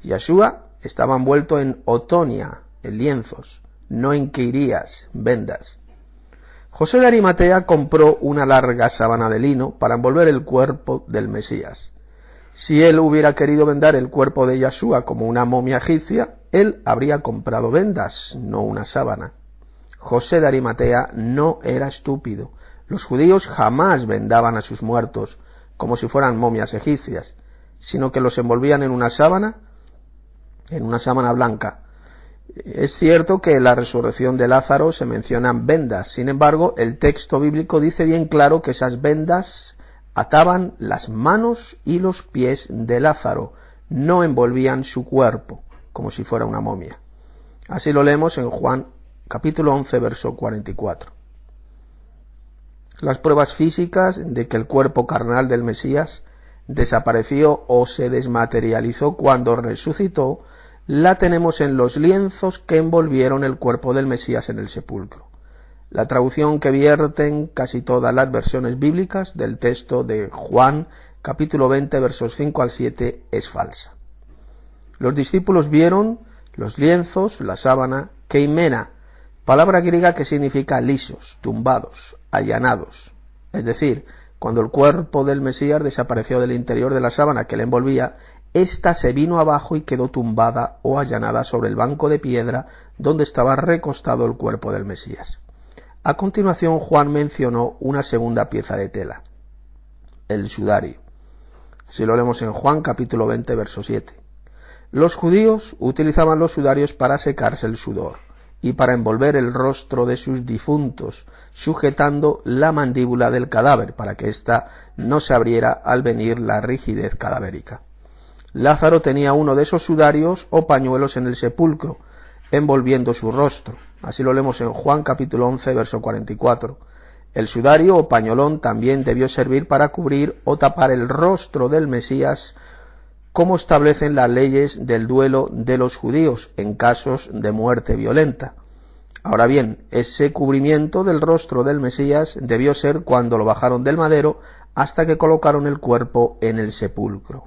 Speaker 7: Yeshua estaba envuelto en otonia, en lienzos, no en keirías, vendas. José de Arimatea compró una larga sábana de lino para envolver el cuerpo del Mesías. Si él hubiera querido vendar el cuerpo de Yeshua como una momia egipcia, él habría comprado vendas, no una sábana. José de Arimatea no era estúpido. Los judíos jamás vendaban a sus muertos como si fueran momias egipcias, sino que los envolvían en una sábana blanca. Es cierto que en la resurrección de Lázaro se mencionan vendas, sin embargo, el texto bíblico dice bien claro que esas vendas ataban las manos y los pies de Lázaro, no envolvían su cuerpo, como si fuera una momia. Así lo leemos en Juan capítulo 11, verso 44. Las pruebas físicas de que el cuerpo carnal del Mesías desapareció o se desmaterializó cuando resucitó, la tenemos en los lienzos que envolvieron el cuerpo del Mesías en el sepulcro. La traducción que vierten casi todas las versiones bíblicas del texto de Juan capítulo 20, versos 5 al 7 es falsa. Los discípulos vieron los lienzos, la sábana, keimena, palabra griega que significa lisos, tumbados, allanados. Es decir, cuando el cuerpo del Mesías desapareció del interior de la sábana que le envolvía, ésta se vino abajo y quedó tumbada o allanada sobre el banco de piedra donde estaba recostado el cuerpo del Mesías. A continuación, Juan mencionó una segunda pieza de tela, el sudario. Así lo leemos en Juan capítulo 20, verso 7. Los judíos utilizaban los sudarios para secarse el sudor y para envolver el rostro de sus difuntos, sujetando la mandíbula del cadáver para que ésta no se abriera al venir la rigidez cadavérica. Lázaro tenía uno de esos sudarios o pañuelos en el sepulcro, envolviendo su rostro. Así lo leemos en Juan capítulo 11, verso 44. El sudario o pañolón también debió servir para cubrir o tapar el rostro del Mesías, como establecen las leyes del duelo de los judíos en casos de muerte violenta. Ahora bien, ese cubrimiento del rostro del Mesías debió ser cuando lo bajaron del madero hasta que colocaron el cuerpo en el sepulcro.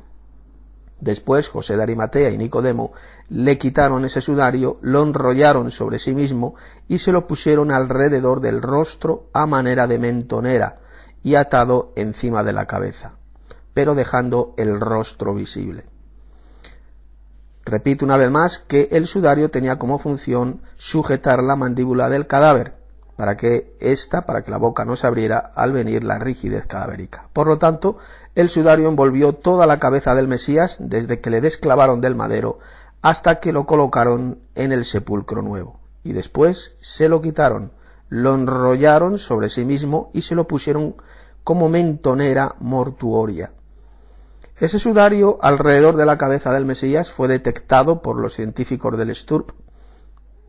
Speaker 7: Después José de Arimatea y Nicodemo le quitaron ese sudario, lo enrollaron sobre sí mismo y se lo pusieron alrededor del rostro a manera de mentonera y atado encima de la cabeza, pero dejando el rostro visible. Repito una vez más que el sudario tenía como función sujetar la mandíbula del cadáver, para que la boca no se abriera al venir la rigidez cadavérica. Por lo tanto, el sudario envolvió toda la cabeza del Mesías desde que le desclavaron del madero hasta que lo colocaron en el sepulcro nuevo. Y después se lo quitaron, lo enrollaron sobre sí mismo y se lo pusieron como mentonera mortuoria. Ese sudario alrededor de la cabeza del Mesías fue detectado por los científicos del Sturp.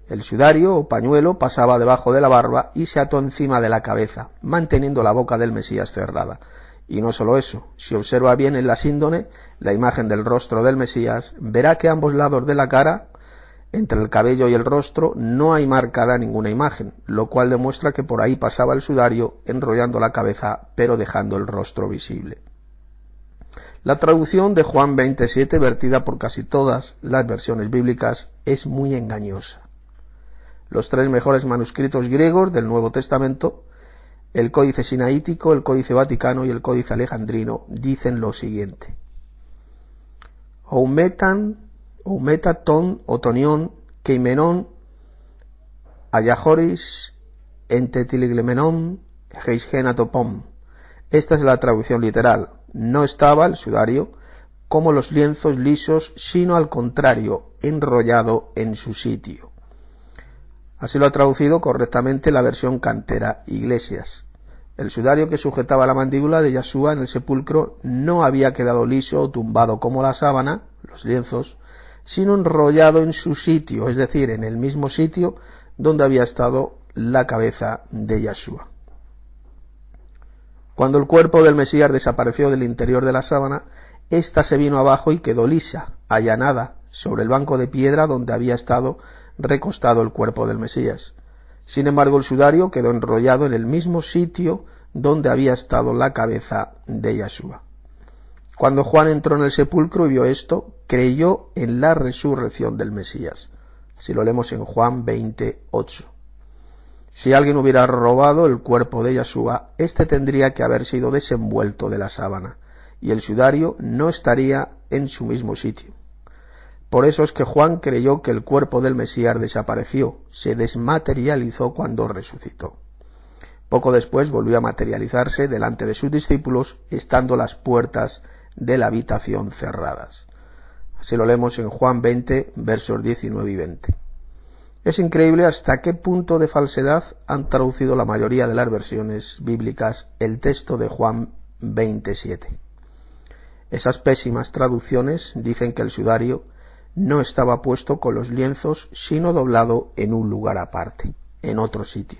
Speaker 7: El sudario o pañuelo pasaba debajo de la barba y se ató encima de la cabeza, manteniendo la boca del Mesías cerrada. Y no solo eso, si observa bien en la síndone la imagen del rostro del Mesías, verá que a ambos lados de la cara, entre el cabello y el rostro, no hay marcada ninguna imagen, lo cual demuestra que por ahí pasaba el sudario enrollando la cabeza, pero dejando el rostro visible. La traducción de Juan 27, vertida por casi todas las versiones bíblicas, es muy engañosa. Los 3 mejores manuscritos griegos del Nuevo Testamento, el Códice Sinaítico, el Códice Vaticano y el Códice Alejandrino, dicen lo siguiente: Oumeta ton otonion keimenon ayajoris entetiliglemenon heisgenatopom. Esta es la traducción literal. No estaba el sudario como los lienzos lisos, sino al contrario, enrollado en su sitio. Así lo ha traducido correctamente la versión cantera Iglesias. El sudario que sujetaba la mandíbula de Yeshua en el sepulcro no había quedado liso o tumbado como la sábana, los lienzos, sino enrollado en su sitio, es decir, en el mismo sitio donde había estado la cabeza de Yeshua. Cuando el cuerpo del Mesías desapareció del interior de la sábana, ésta se vino abajo y quedó lisa, allanada, sobre el banco de piedra donde había estado recostado el cuerpo del Mesías. Sin embargo, el sudario quedó enrollado en el mismo sitio donde había estado la cabeza de Yeshua. Cuando Juan entró en el sepulcro y vio esto, creyó en la resurrección del Mesías. Si lo leemos en Juan 20:8. Si alguien hubiera robado el cuerpo de Yeshua, éste tendría que haber sido desenvuelto de la sábana, y el sudario no estaría en su mismo sitio. Por eso es que Juan creyó que el cuerpo del Mesías desapareció, se desmaterializó cuando resucitó. Poco después volvió a materializarse delante de sus discípulos, estando las puertas de la habitación cerradas. Así lo leemos en Juan 20, versos 19 y 20. Es increíble hasta qué punto de falsedad han traducido la mayoría de las versiones bíblicas el texto de Juan 27. Esas pésimas traducciones dicen que el sudario no estaba puesto con los lienzos, sino doblado en un lugar aparte, en otro sitio.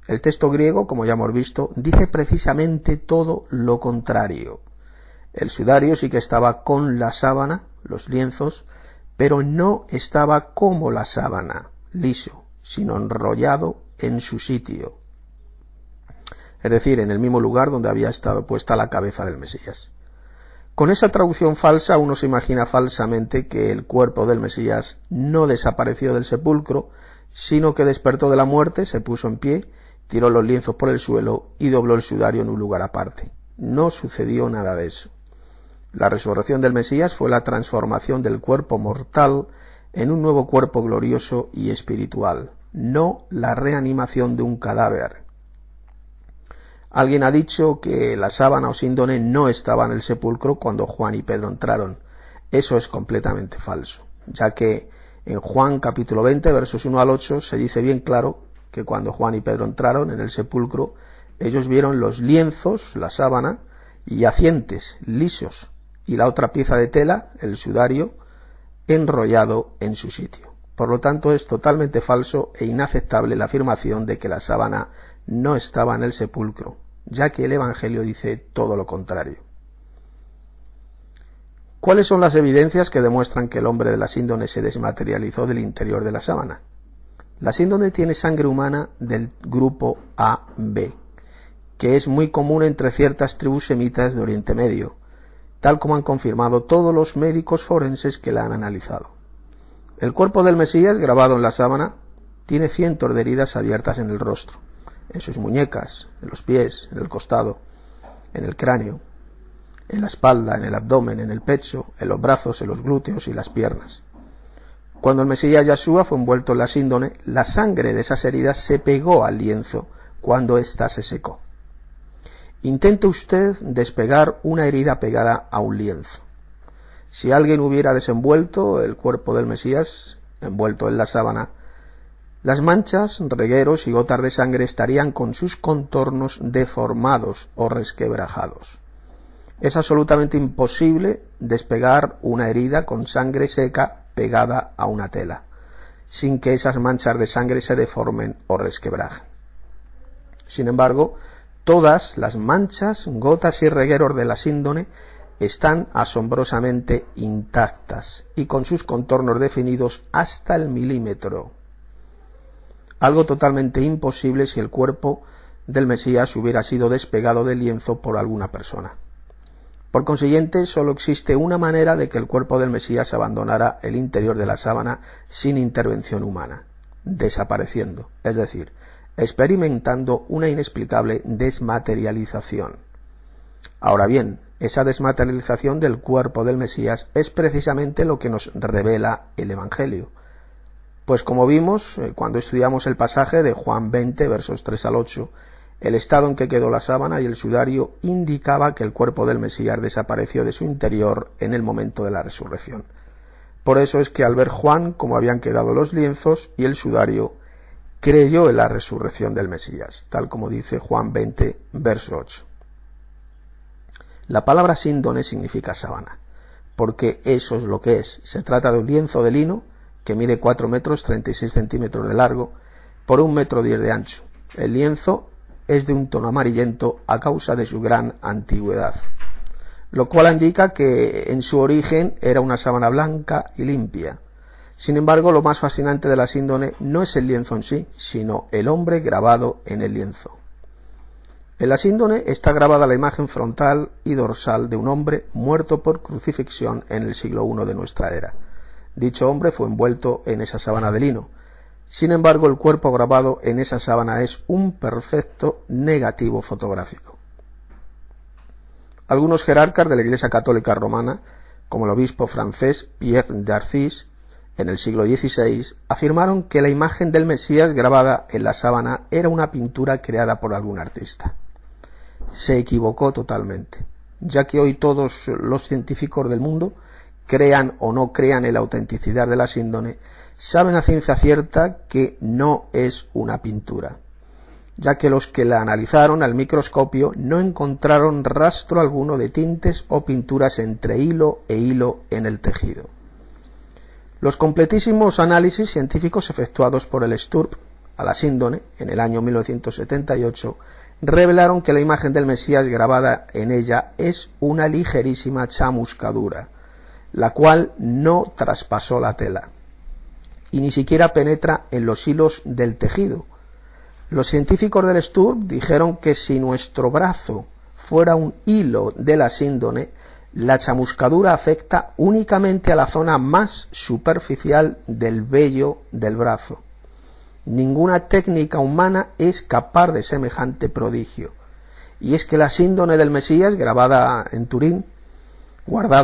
Speaker 7: El texto griego, como ya hemos visto, dice precisamente todo lo contrario. El sudario sí que estaba con la sábana, los lienzos, pero no estaba como la sábana, liso, sino enrollado en su sitio. Es decir, en el mismo lugar donde había estado puesta la cabeza del Mesías. Con esa traducción falsa uno se imagina falsamente que el cuerpo del Mesías no desapareció del sepulcro, sino que despertó de la muerte, se puso en pie, tiró los lienzos por el suelo y dobló el sudario en un lugar aparte. No sucedió nada de eso. La resurrección del Mesías fue la transformación del cuerpo mortal en un nuevo cuerpo glorioso y espiritual, no la reanimación de un cadáver. Alguien ha dicho que la sábana o síndone no estaba en el sepulcro cuando Juan y Pedro entraron. Eso es completamente falso, ya que en Juan capítulo 20, versos 1 al 8, se dice bien claro que cuando Juan y Pedro entraron en el sepulcro, ellos vieron los lienzos, la sábana, yacientes, lisos, y la otra pieza de tela, el sudario, enrollado en su sitio. Por lo tanto, es totalmente falso e inaceptable la afirmación de que la sábana no estaba en el sepulcro, ya que el Evangelio dice todo lo contrario. ¿Cuáles son las evidencias que demuestran que el hombre de la síndone se desmaterializó del interior de la sábana? La síndone tiene sangre humana del grupo AB, que es muy común entre ciertas tribus semitas de Oriente Medio, tal como han confirmado todos los médicos forenses que la han analizado. El cuerpo del Mesías, grabado en la sábana, tiene cientos de heridas abiertas en el rostro, en sus muñecas, en los pies, en el costado, en el cráneo, en la espalda, en el abdomen, en el pecho, en los brazos, en los glúteos y las piernas. Cuando el Mesías Yeshua fue envuelto en la síndone, la sangre de esas heridas se pegó al lienzo cuando ésta se secó. Intente usted despegar una herida pegada a un lienzo. Si alguien hubiera desenvuelto el cuerpo del Mesías, envuelto en la sábana, las manchas, regueros y gotas de sangre estarían con sus contornos deformados o resquebrajados. Es absolutamente imposible despegar una herida con sangre seca pegada a una tela, sin que esas manchas de sangre se deformen o resquebrajen. Sin embargo, todas las manchas, gotas y regueros de la síndone están asombrosamente intactas y con sus contornos definidos hasta el milímetro. Algo totalmente imposible si el cuerpo del Mesías hubiera sido despegado del lienzo por alguna persona. Por consiguiente, solo existe una manera de que el cuerpo del Mesías abandonara el interior de la sábana sin intervención humana, desapareciendo, es decir, experimentando una inexplicable desmaterialización. Ahora bien, esa desmaterialización del cuerpo del Mesías es precisamente lo que nos revela el Evangelio. Pues como vimos cuando estudiamos el pasaje de Juan 20, versos 3 al 8, el estado en que quedó la sábana y el sudario indicaba que el cuerpo del Mesías desapareció de su interior en el momento de la resurrección. Por eso es que al ver Juan cómo habían quedado los lienzos y el sudario, creyó en la resurrección del Mesías, tal como dice Juan 20, verso 8. La palabra síndone significa sábana, porque eso es lo que es. Se trata de un lienzo de lino que mide 4 metros 36 centímetros de largo por 1 metro 10 de ancho. El lienzo es de un tono amarillento a causa de su gran antigüedad, lo cual indica que en su origen era una sábana blanca y limpia. Sin embargo, lo más fascinante de la síndone no es el lienzo en sí, sino el hombre grabado en el lienzo. En la síndone está grabada la imagen frontal y dorsal de un hombre muerto por crucifixión en el siglo I de nuestra era. Dicho hombre fue envuelto en esa sábana de lino. Sin embargo, el cuerpo grabado en esa sábana es un perfecto negativo fotográfico. Algunos jerarcas de la Iglesia Católica Romana, como el obispo francés Pierre d'Arcis, en el siglo XVI, afirmaron que la imagen del Mesías grabada en la sábana era una pintura creada por algún artista. Se equivocó totalmente, ya que hoy todos los científicos del mundo, crean o no crean en la autenticidad de la síndone, saben a ciencia cierta que no es una pintura, ya que los que la analizaron al microscopio no encontraron rastro alguno de tintes o pinturas entre hilo e hilo en el tejido. Los completísimos análisis científicos efectuados por el STURP a la síndone en el año 1978 revelaron que la imagen del Mesías grabada en ella es una ligerísima chamuscadura, la cual no traspasó la tela y ni siquiera penetra en los hilos del tejido. Los científicos del STURP dijeron que si nuestro brazo fuera un hilo de la síndone, la chamuscadura afecta únicamente a la zona más superficial del vello del brazo. Ninguna técnica humana es capaz de semejante prodigio. Y es que la síndone del Mesías, guardada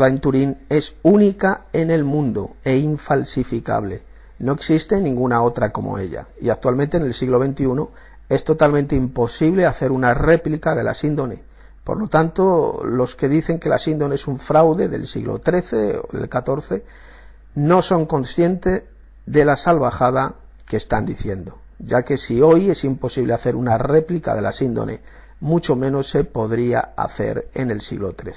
Speaker 7: en Turín, es única en el mundo e infalsificable. No existe ninguna otra como ella. Y actualmente en el siglo XXI es totalmente imposible hacer una réplica de la síndone. Por lo tanto, los que dicen que la síndone es un fraude del siglo XIII o del XIV no son conscientes de la salvajada que están diciendo, ya que si hoy es imposible hacer una réplica de la síndone, mucho menos se podría hacer en el siglo XIII.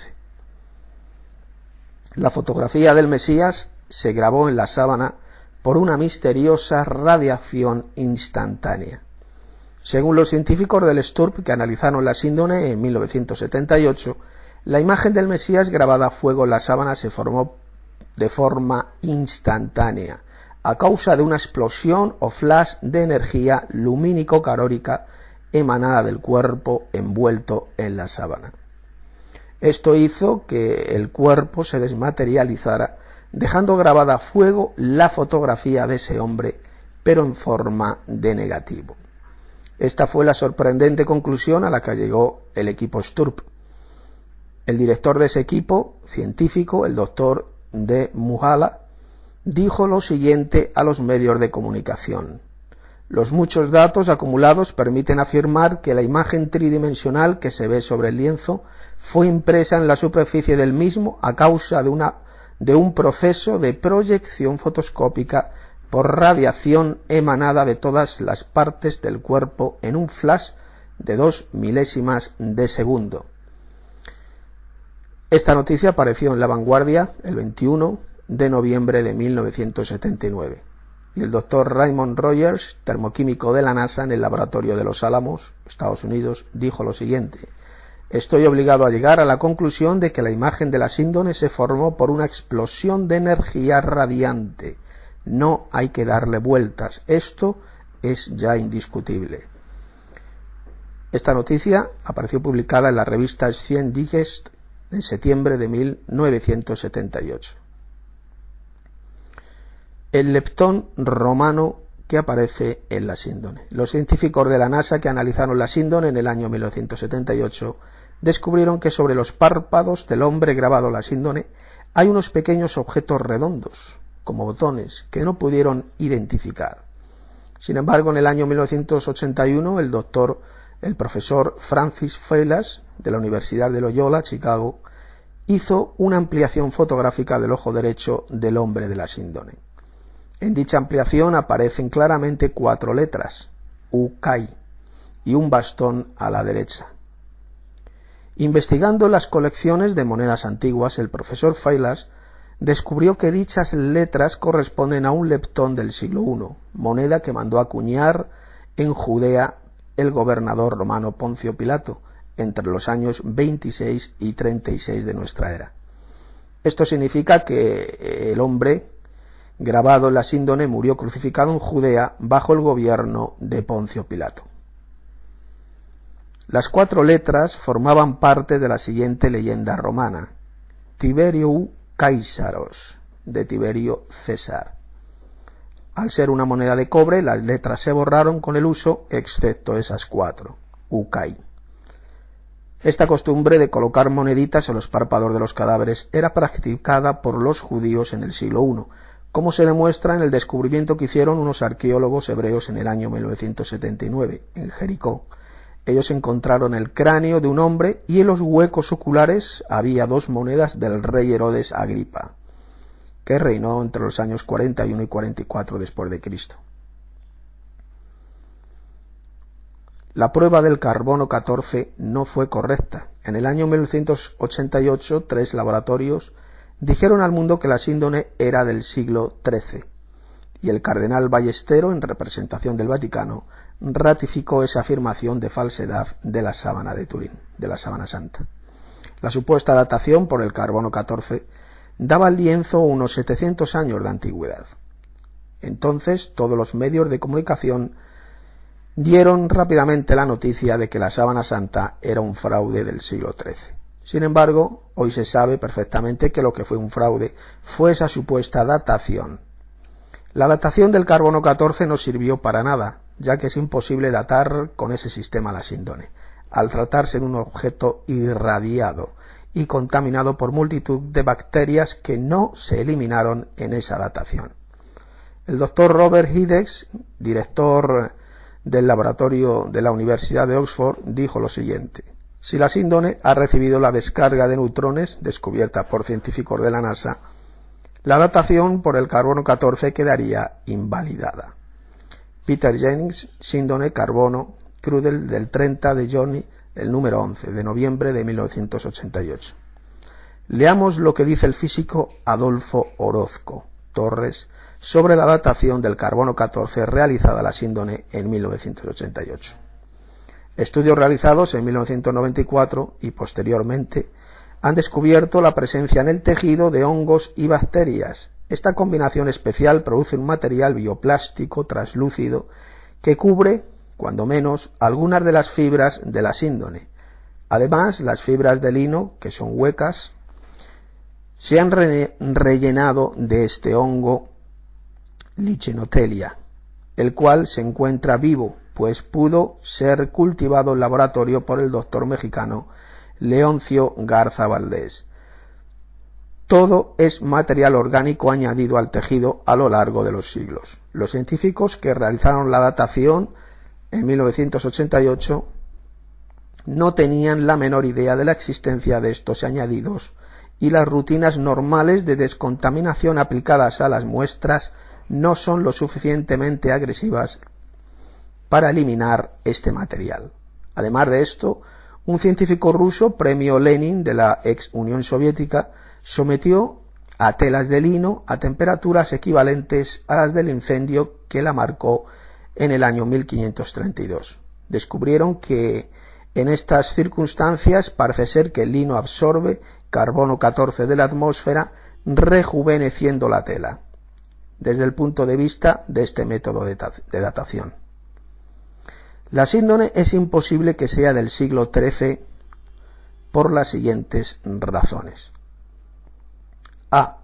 Speaker 7: La fotografía del Mesías se grabó en la sábana por una misteriosa radiación instantánea. Según los científicos del STURP que analizaron la síndone en 1978, la imagen del Mesías grabada a fuego en la sábana se formó de forma instantánea, a causa de una explosión o flash de energía lumínico-calórica emanada del cuerpo envuelto en la sábana. Esto hizo que el cuerpo se desmaterializara, dejando grabada a fuego la fotografía de ese hombre, pero en forma de negativo. Esta fue la sorprendente conclusión a la que llegó el equipo STURP. El director de ese equipo científico, el doctor de Muhala, dijo lo siguiente a los medios de comunicación: los muchos datos acumulados permiten afirmar que la imagen tridimensional que se ve sobre el lienzo fue impresa en la superficie del mismo a causa de un proceso de proyección fotoscópica por radiación emanada de todas las partes del cuerpo en un flash de 2 milésimas de segundo. Esta noticia apareció en La Vanguardia el 21 de noviembre de 1979. Y el doctor Raymond Rogers, termoquímico de la NASA en el laboratorio de Los Álamos, Estados Unidos, dijo lo siguiente: estoy obligado a llegar a la conclusión de que la imagen de la síndone se formó por una explosión de energía radiante. No hay que darle vueltas. Esto es ya indiscutible. Esta noticia apareció publicada en la revista Science Digest en septiembre de 1978. El leptón romano que aparece en la síndone. Los científicos de la NASA que analizaron la síndone en el año 1978 descubrieron que sobre los párpados del hombre grabado en la síndone hay unos pequeños objetos redondos, como botones, que no pudieron identificar. Sin embargo, en el año 1981, el profesor Francis Feilas, de la Universidad de Loyola, Chicago, hizo una ampliación fotográfica del ojo derecho del hombre de la síndone. En dicha ampliación aparecen claramente 4 letras, Ukai, y un bastón a la derecha. Investigando las colecciones de monedas antiguas, el profesor Feilas descubrió que dichas letras corresponden a un leptón del siglo I, moneda que mandó acuñar en Judea el gobernador romano Poncio Pilato entre los años 26 y 36 de nuestra era. Esto significa que el hombre grabado en la síndone murió crucificado en Judea bajo el gobierno de Poncio Pilato. Las 4 letras formaban parte de la siguiente leyenda romana: Tiberiu Caesaros, de Tiberio César. Al ser una moneda de cobre, las letras se borraron con el uso, excepto esas 4, Ukai. Esta costumbre de colocar moneditas en los párpados de los cadáveres era practicada por los judíos en el siglo I, como se demuestra en el descubrimiento que hicieron unos arqueólogos hebreos en el año 1979, en Jericó. Ellos encontraron el cráneo de un hombre y en los huecos oculares había 2 monedas del rey Herodes Agripa, que reinó entre los años 41 y 44 después de Cristo. La prueba del carbono 14 no fue correcta. En el año 1988, 3 laboratorios dijeron al mundo que la síndone era del siglo XIII, y el cardenal Ballestero, en representación del Vaticano, ratificó esa afirmación de falsedad de la sábana de Turín, de la sábana santa. La supuesta datación por el carbono 14 daba al lienzo unos 700 años de antigüedad. Entonces todos los medios de comunicación dieron rápidamente la noticia de que la sábana santa era un fraude del siglo XIII. Sin embargo, hoy se sabe perfectamente que lo que fue un fraude fue esa supuesta datación. La datación del carbono 14 no sirvió para nada, ya que es imposible datar con ese sistema la síndone, al tratarse de un objeto irradiado y contaminado por multitud de bacterias que no se eliminaron en esa datación. El doctor Robert Hiddes, director del laboratorio de la Universidad de Oxford, dijo lo siguiente: si la síndone ha recibido la descarga de neutrones descubierta por científicos de la NASA, la datación por el carbono 14 quedaría invalidada. Peter Jennings, síndone carbono, Crudel del 30 de Johnny, el número 11 de noviembre de 1988. Leamos lo que dice el físico Adolfo Orozco Torres sobre la datación del carbono 14 realizada la síndone en 1988. Estudios realizados en 1994 y posteriormente han descubierto la presencia en el tejido de hongos y bacterias. Esta combinación especial produce un material bioplástico translúcido que cubre, cuando menos, algunas de las fibras de la síndone. Además, las fibras de lino, que son huecas, se han rellenado de este hongo Lichenotelia, el cual se encuentra vivo, pues pudo ser cultivado en laboratorio por el doctor mexicano Leoncio Garza Valdés. Todo es material orgánico añadido al tejido a lo largo de los siglos. Los científicos que realizaron la datación en 1988 no tenían la menor idea de la existencia de estos añadidos y las rutinas normales de descontaminación aplicadas a las muestras no son lo suficientemente agresivas para eliminar este material. Además de esto, un científico ruso, premio Lenin de la ex Unión Soviética, sometió a telas de lino a temperaturas equivalentes a las del incendio que la marcó en el año 1532. Descubrieron que en estas circunstancias parece ser que el lino absorbe carbono 14 de la atmósfera, rejuveneciendo la tela, desde el punto de vista de este método de datación. La síndone es imposible que sea del siglo XIII por las siguientes razones. A.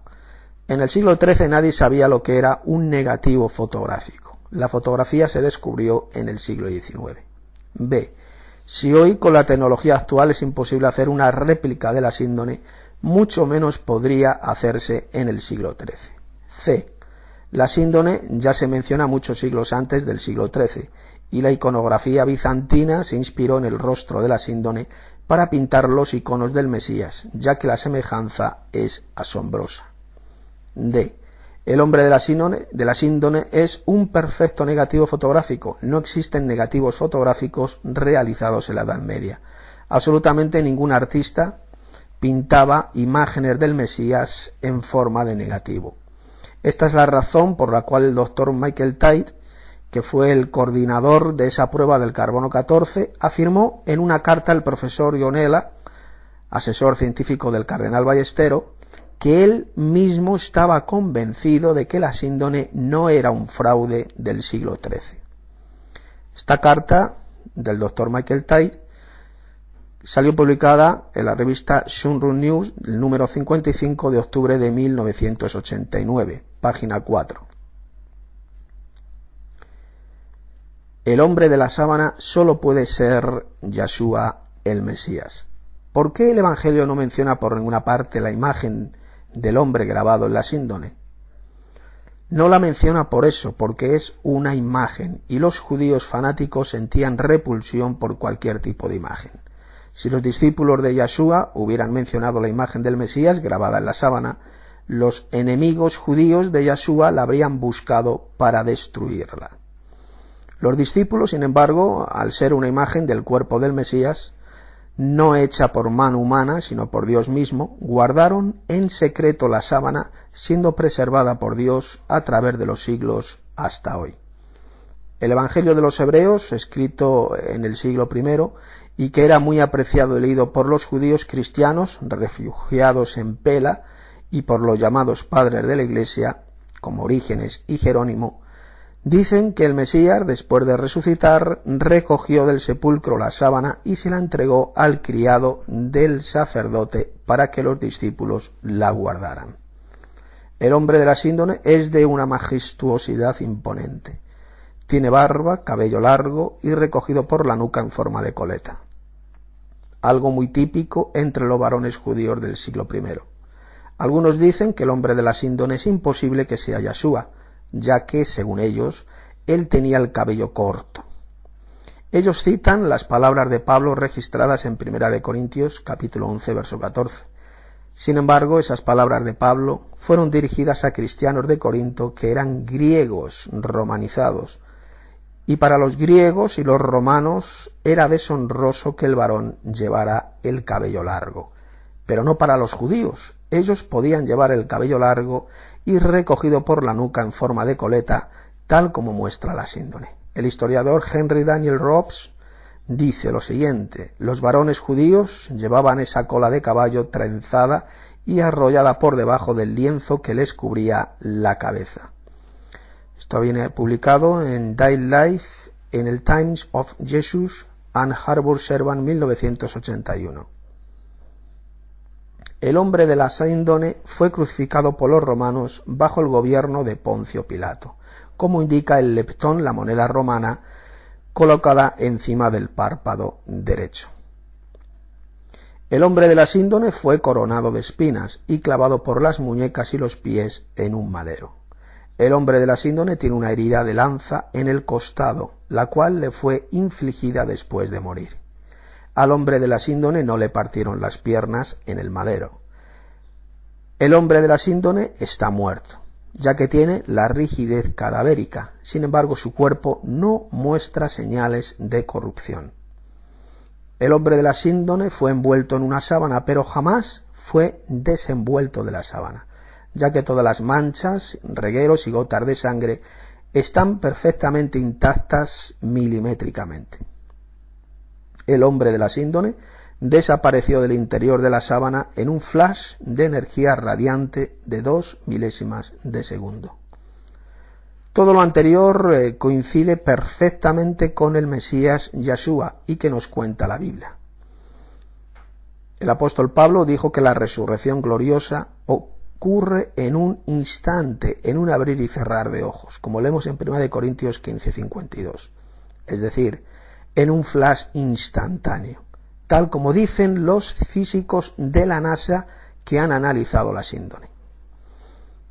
Speaker 7: En el siglo XIII nadie sabía lo que era un negativo fotográfico. La fotografía se descubrió en el siglo XIX. B. Si hoy con la tecnología actual es imposible hacer una réplica de la síndone, mucho menos podría hacerse en el siglo XIII. C. La síndone ya se menciona muchos siglos antes del siglo XIII, y la iconografía bizantina se inspiró en el rostro de la síndone para pintar los iconos del Mesías, ya que la semejanza es asombrosa. D. El hombre de la síndone es un perfecto negativo fotográfico. No existen negativos fotográficos realizados en la Edad Media. Absolutamente ningún artista pintaba imágenes del Mesías en forma de negativo. Esta es la razón por la cual el doctor Michael Tait, que fue el coordinador de esa prueba del carbono 14, afirmó en una carta al profesor Ionela, asesor científico del cardenal Ballestero, que él mismo estaba convencido de que la síndone no era un fraude del siglo XIII. Esta carta del doctor Michael Tait salió publicada en la revista Shunrun News, el número 55 de octubre de 1989, página 4. El hombre de la sábana solo puede ser Yeshua el Mesías. ¿Por qué el Evangelio no menciona por ninguna parte la imagen del hombre grabado en la síndone? No la menciona por eso, porque es una imagen, y los judíos fanáticos sentían repulsión por cualquier tipo de imagen. Si los discípulos de Yeshua hubieran mencionado la imagen del Mesías grabada en la sábana, los enemigos judíos de Yeshua la habrían buscado para destruirla. Los discípulos, sin embargo, al ser una imagen del cuerpo del Mesías, no hecha por mano humana, sino por Dios mismo, guardaron en secreto la sábana, siendo preservada por Dios a través de los siglos hasta hoy. El Evangelio de los Hebreos, escrito en el siglo I, y que era muy apreciado y leído por los judíos cristianos refugiados en Pela y por los llamados padres de la Iglesia, como Orígenes y Jerónimo, dicen que el Mesías, después de resucitar, recogió del sepulcro la sábana y se la entregó al criado del sacerdote para que los discípulos la guardaran. El hombre de la síndone es de una majestuosidad imponente. Tiene barba, cabello largo y recogido por la nuca en forma de coleta. Algo muy típico entre los varones judíos del siglo I. Algunos dicen que el hombre de la síndone es imposible que sea Yeshua, ya que, según ellos, él tenía el cabello corto. Ellos citan las palabras de Pablo registradas en 1 Corintios, capítulo 11, verso 14. Sin embargo, esas palabras de Pablo fueron dirigidas a cristianos de Corinto que eran griegos romanizados, y para los griegos y los romanos era deshonroso que el varón llevara el cabello largo, pero no para los judíos. Ellos podían llevar el cabello largo y recogido por la nuca en forma de coleta, tal como muestra la síndone. El historiador Henry Daniel Robbs dice lo siguiente: los varones judíos llevaban esa cola de caballo trenzada y arrollada por debajo del lienzo que les cubría la cabeza. Esto viene publicado en Daily Life en el Times of Jesus and Harbour Servant 1981. El hombre de la síndone fue crucificado por los romanos bajo el gobierno de Poncio Pilato, como indica el leptón, la moneda romana, colocada encima del párpado derecho. El hombre de la síndone fue coronado de espinas y clavado por las muñecas y los pies en un madero. El hombre de la síndone tiene una herida de lanza en el costado, la cual le fue infligida después de morir. Al hombre de la síndone no le partieron las piernas en el madero. El hombre de la síndone está muerto, ya que tiene la rigidez cadavérica. Sin embargo, su cuerpo no muestra señales de corrupción. El hombre de la síndone fue envuelto en una sábana, pero jamás fue desenvuelto de la sábana, ya que todas las manchas, regueros y gotas de sangre están perfectamente intactas milimétricamente. El hombre de la síndone desapareció del interior de la sábana en un flash de energía radiante de 2 milésimas de segundo. Todo lo anterior coincide perfectamente con el Mesías Yeshua y que nos cuenta la Biblia. El apóstol Pablo dijo que la resurrección gloriosa ocurre en un instante, en un abrir y cerrar de ojos, como leemos en 1 Corintios 15:52. Es decir, en un flash instantáneo, tal como dicen los físicos de la NASA que han analizado la síndone.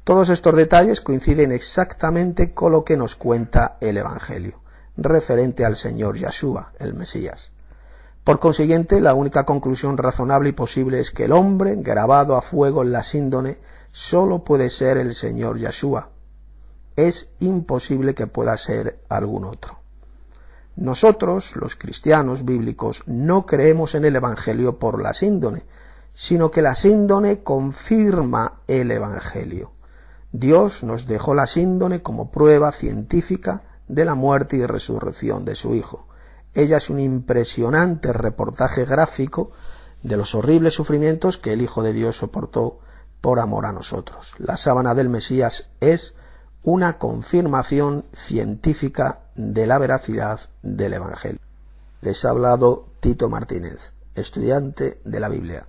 Speaker 7: Todos estos detalles coinciden exactamente con lo que nos cuenta el Evangelio, referente al Señor Yeshua, el Mesías. Por consiguiente, la única conclusión razonable y posible es que el hombre grabado a fuego en la síndone solo puede ser el Señor Yeshua. Es imposible que pueda ser algún otro. Nosotros, los cristianos bíblicos, no creemos en el Evangelio por la síndone, sino que la síndone confirma el Evangelio. Dios nos dejó la síndone como prueba científica de la muerte y resurrección de su Hijo. Ella es un impresionante reportaje gráfico de los horribles sufrimientos que el Hijo de Dios soportó por amor a nosotros. La sábana del Mesías es una confirmación científica de la veracidad del Evangelio. Les ha hablado Tito Martínez, estudiante de la Biblia.